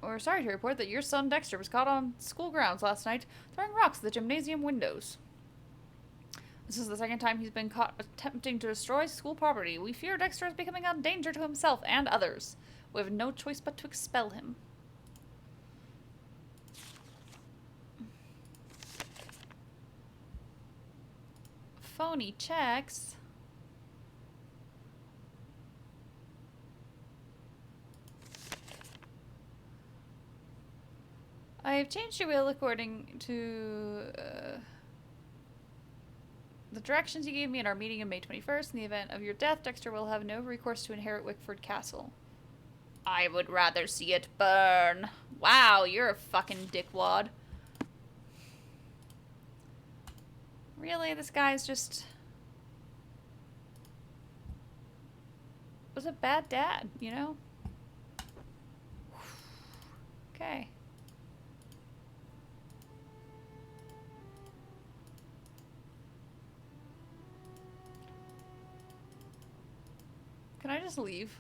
We're sorry to report that your son Dexter was caught on school grounds last night throwing rocks at the gymnasium windows. This is the second time he's been caught attempting to destroy school property. We fear Dexter is becoming a danger to himself and others. We have no choice but to expel him. Phony checks. I have changed your will according to the directions you gave me at our meeting on May 21st. In the event of your death, Dexter will have no recourse to inherit Wickford Castle. I would rather see it burn. Wow, you're a fucking dickwad. Really, this guy's just... was a bad dad, you know? Okay. Can I just leave?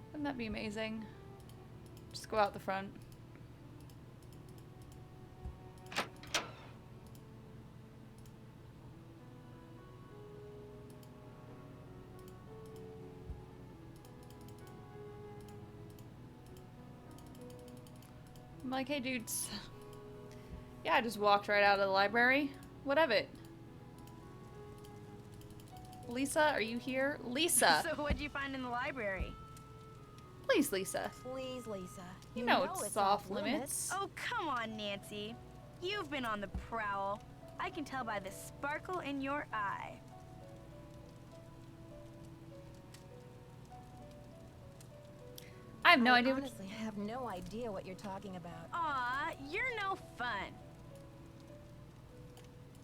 Wouldn't that be amazing? Just go out the front. I'm like, hey dudes. Yeah, I just walked right out of the library. What of it? Lisa, are you here? Lisa! So what'd you find in the library? Please, Lisa. Please, Lisa. You know it's off limits. Oh, come on, Nancy. You've been on the prowl. I can tell by the sparkle in your eye. I have no idea what. Honestly, I have no idea what you're talking about. Aw, you're no fun.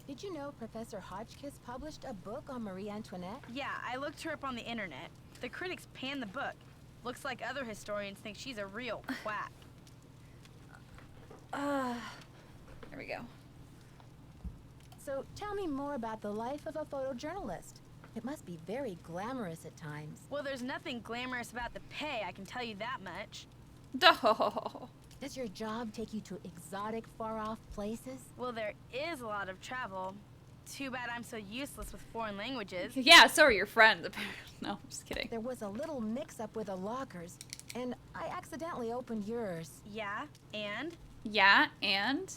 Did you know Professor Hotchkiss published a book on Marie Antoinette? Yeah, I looked her up on the internet. The critics panned the book. Looks like other historians think she's a real quack. There we go. So tell me more about the life of a photojournalist. It must be very glamorous at times. Well, there's nothing glamorous about the pay, I can tell you that much. Duh. Does your job take you to exotic, far-off places? Well, there is a lot of travel. Too bad I'm so useless with foreign languages. Yeah, so are your friends. No, I'm just kidding. There was a little mix-up with the lockers, and I accidentally opened yours. Yeah, and? Yeah, and?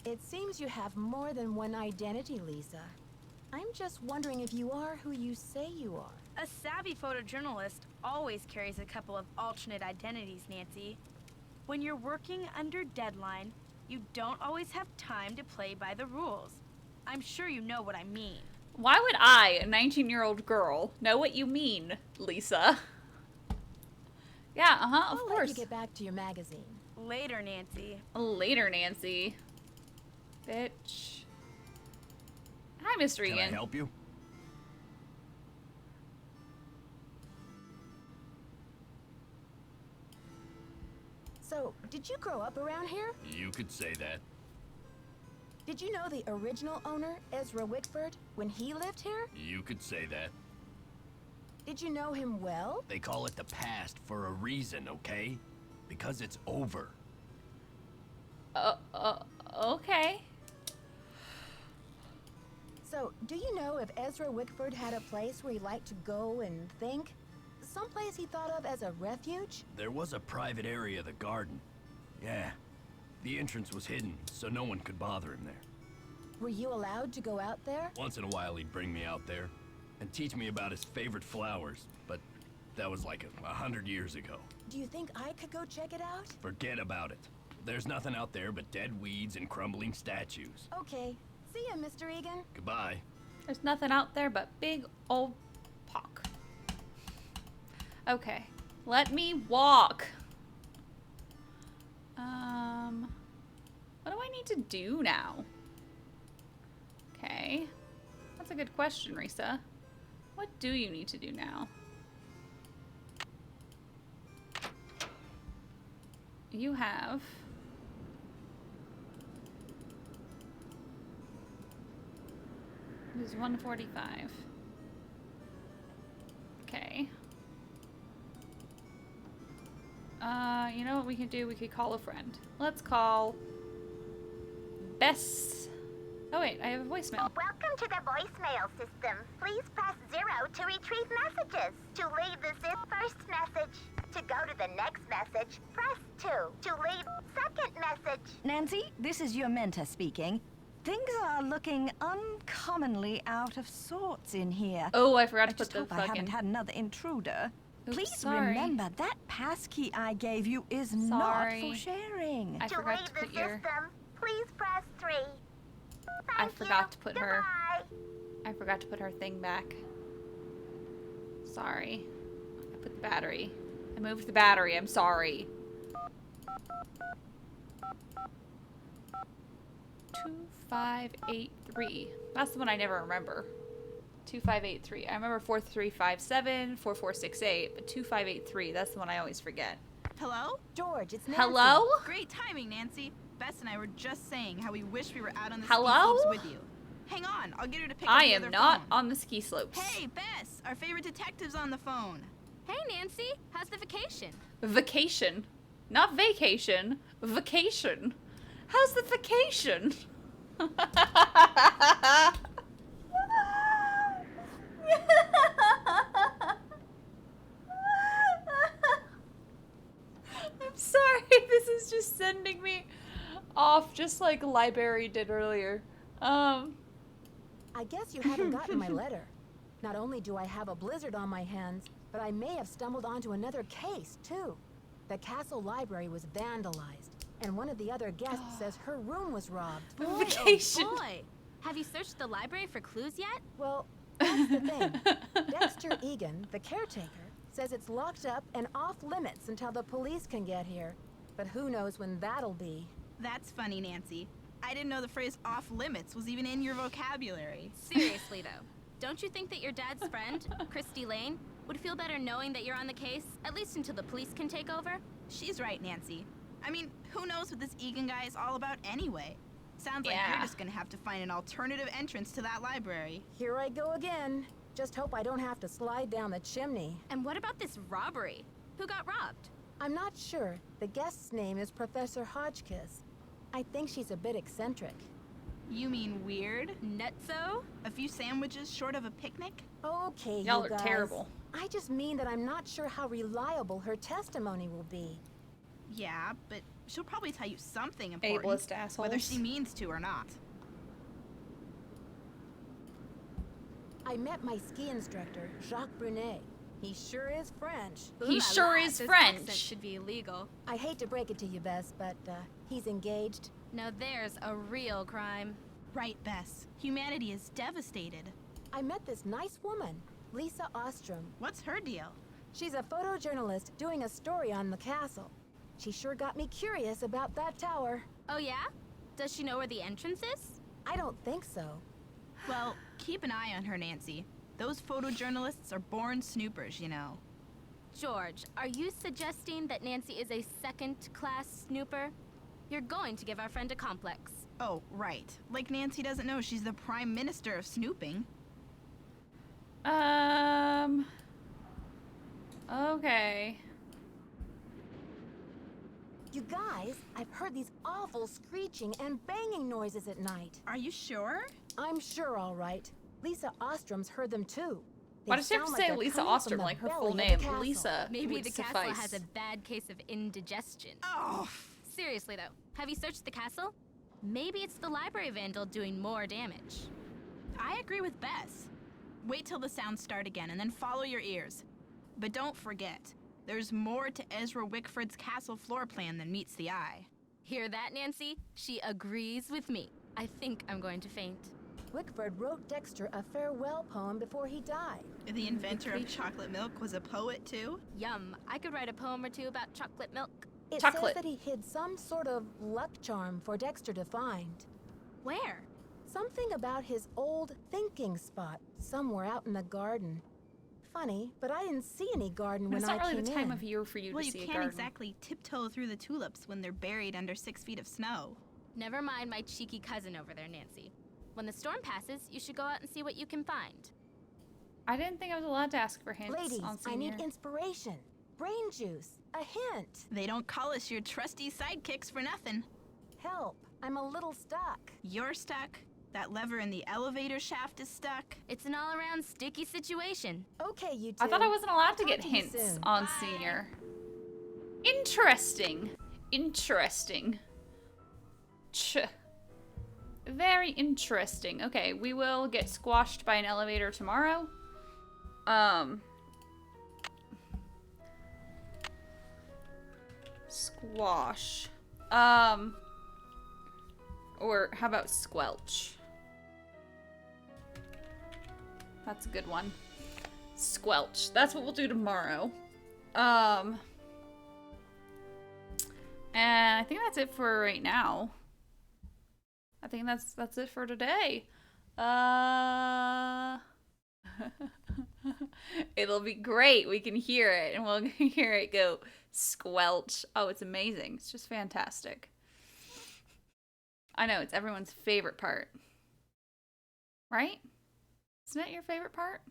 It seems you have more than one identity, Lisa. I'm just wondering if you are who you say you are. A savvy photojournalist always carries a couple of alternate identities, Nancy. When you're working under deadline, you don't always have time to play by the rules. I'm sure you know what I mean. Why would I, a 19-year-old girl, know what you mean, Lisa? Yeah, of I'll course. let you get back to your magazine. Later, Nancy. Later, Nancy. Bitch. Hi, Mr. Can I Egan. help you? So, did you grow up around here? You could say that. Did you know the original owner, Ezra Wickford, when he lived here? You could say that. Did you know him well? They call it the past for a reason, okay? Because it's over. Okay. So, do you know if Ezra Wickford had a place where he liked to go and think? Someplace he thought of as a refuge? There was a private area, the garden. Yeah. The entrance was hidden, so no one could bother him there. Were you allowed to go out there? Once in a while he'd bring me out there and teach me about his favorite flowers, but that was like 100 years ago. Do you think I could go check it out? Forget about it. There's nothing out there but dead weeds and crumbling statues. Okay. See ya, Mr. Egan. Goodbye. There's nothing out there but big old pock. Okay. Let me walk. What do I need to do now? Okay. That's a good question, Rissa. What do you need to do now? You have... It is 1:45. Okay. You know what we can do? We could call a friend. Let's call Bess. Oh wait, I have a voicemail. Welcome to the voicemail system. Please press 0 to retrieve messages. To leave the first message. To go to the next message, press 2. To leave second message. Nancy, this is your mentor speaking. Things are looking uncommonly out of sorts in here. Oh, I forgot I to put just the hope I haven't fucking... had another intruder. Oops, Please sorry. remember that passkey I gave you is Sorry. not for sharing. I to forgot leave to the put your... system, please press 3. I Thank forgot you. to put her... Goodbye. I forgot to put her thing back. Sorry. I put the battery. I moved the battery. I'm sorry. 2583. That's the one I never remember. 2583. I remember 4357, 4468, but 2583. That's the one I always forget. Hello? George, it's Nancy. Hello? Great timing, Nancy. Bess and I were just saying how we wish we were out on the Hello? ski slopes with you. Hang on, I'll get her to pick I up the am other not phone. on the ski slopes. Hey, Bess, our favorite detective's on the phone. Hey, Nancy. How's the vacation? Vacation. Not vacation. Vacation. How's the vacation? off just like Library did earlier. I guess you haven't gotten my letter. Not only do I have a blizzard on my hands, but I may have stumbled onto another case, too. The castle library was vandalized, and one of the other guests says her room was robbed. Boy, Vacation. oh boy. Have you searched the library for clues yet? Well, that's the thing. Dexter Egan, the caretaker, says it's locked up and off limits until the police can get here. But who knows when that'll be. That's funny, Nancy. I didn't know the phrase off limits was even in your vocabulary. Seriously, though. Don't you think that your dad's friend, Christy Lane, would feel better knowing that you're on the case, at least until the police can take over? She's right, Nancy. I mean, who knows what this Egan guy is all about anyway? Sounds like Yeah. you're just gonna have to find an alternative entrance to that library. Here I go again. Just hope I don't have to slide down the chimney. And what about this robbery? Who got robbed? I'm not sure. The guest's name is Professor Hodgkiss. I think she's a bit eccentric. You mean weird? Nutso? A few sandwiches short of a picnic? Okay, Y'all you are guys. terrible. I just mean that I'm not sure how reliable her testimony will be. Yeah, but she'll probably tell you something important. Ableist assholes. Whether she means to or not. I met my ski instructor, Jacques Brunet. He sure is French. He Ooh la sure la, is this French. accent should be illegal. I hate to break it to you, Bess, but he's engaged. Now there's a real crime. Right, Bess. Humanity is devastated. I met this nice woman, Lisa Ostrom. What's her deal? She's a photojournalist doing a story on the castle. She sure got me curious about that tower. Oh yeah? Does she know where the entrance is? I don't think so. Well, keep an eye on her, Nancy. Those photojournalists are born snoopers, you know. George, are you suggesting that Nancy is a second-class snooper? You're going to give our friend a complex. Oh, right. Like Nancy doesn't know she's the prime minister of snooping. Okay. You guys, I've heard these awful screeching and banging noises at night. Are you sure? I'm sure, all right. Lisa Ostrom's heard them too. Why They does she have to sound say like they're Lisa coming from Ostrom the like her belly full of the name? castle. Lisa Maybe would the suffice. castle has a bad case of indigestion. Oh, Seriously though, have you searched the castle? Maybe it's the library vandal doing more damage. I agree with Bess. Wait till the sounds start again and then follow your ears. But don't forget, there's more to Ezra Wickford's castle floor plan than meets the eye. Hear that, Nancy? She agrees with me. I think I'm going to faint. Wickford wrote Dexter a farewell poem before he died. The inventor of chocolate milk was a poet too? Yum, I could write a poem or two about chocolate milk. It Chocolate. says that he hid some sort of luck charm for Dexter to find. Where? Something about his old thinking spot somewhere out in the garden. Funny, but I didn't see any garden when It's I not really came the time in. of year for you Well, to you see a can't garden. exactly tiptoe through the tulips when they're buried under 6 feet of snow. Never mind my cheeky cousin over there, Nancy. When the storm passes, you should go out and see what you can find. I didn't think I was allowed to ask for hints Ladies, on I senior. need inspiration, brain juice, a hint. They don't call us your trusty sidekicks for nothing. Help, I'm a little stuck. You're stuck. That lever in the elevator shaft is stuck. It's an all-around sticky situation. Okay, you two. I thought I wasn't allowed to Talk get to you hints soon. on Bye. senior. Interesting. Interesting. Ch. Very interesting. Okay, we will get squashed by an elevator tomorrow. Squash. Or how about squelch? That's a good one. Squelch. That's what we'll do tomorrow. And I think that's it for right now. I think that's it for today. It'll be great. We can hear it and we'll hear it go squelch. Oh, it's amazing. It's just fantastic. I know, it's everyone's favorite part. Right? Isn't it your favorite part?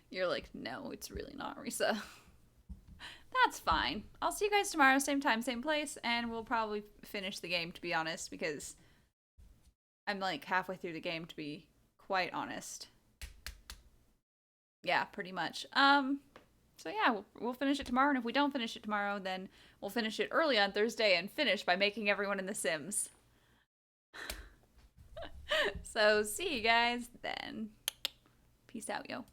You're like, no, it's really not, Rissa. That's fine. I'll see you guys tomorrow, same time, same place, and we'll probably finish the game, to be honest, because I'm like halfway through the game, to be quite honest. Yeah, pretty much. So yeah, we'll finish it tomorrow, and if we don't finish it tomorrow, then we'll finish it early on Thursday and finish by making everyone in The Sims. So see you guys then. Peace out, yo.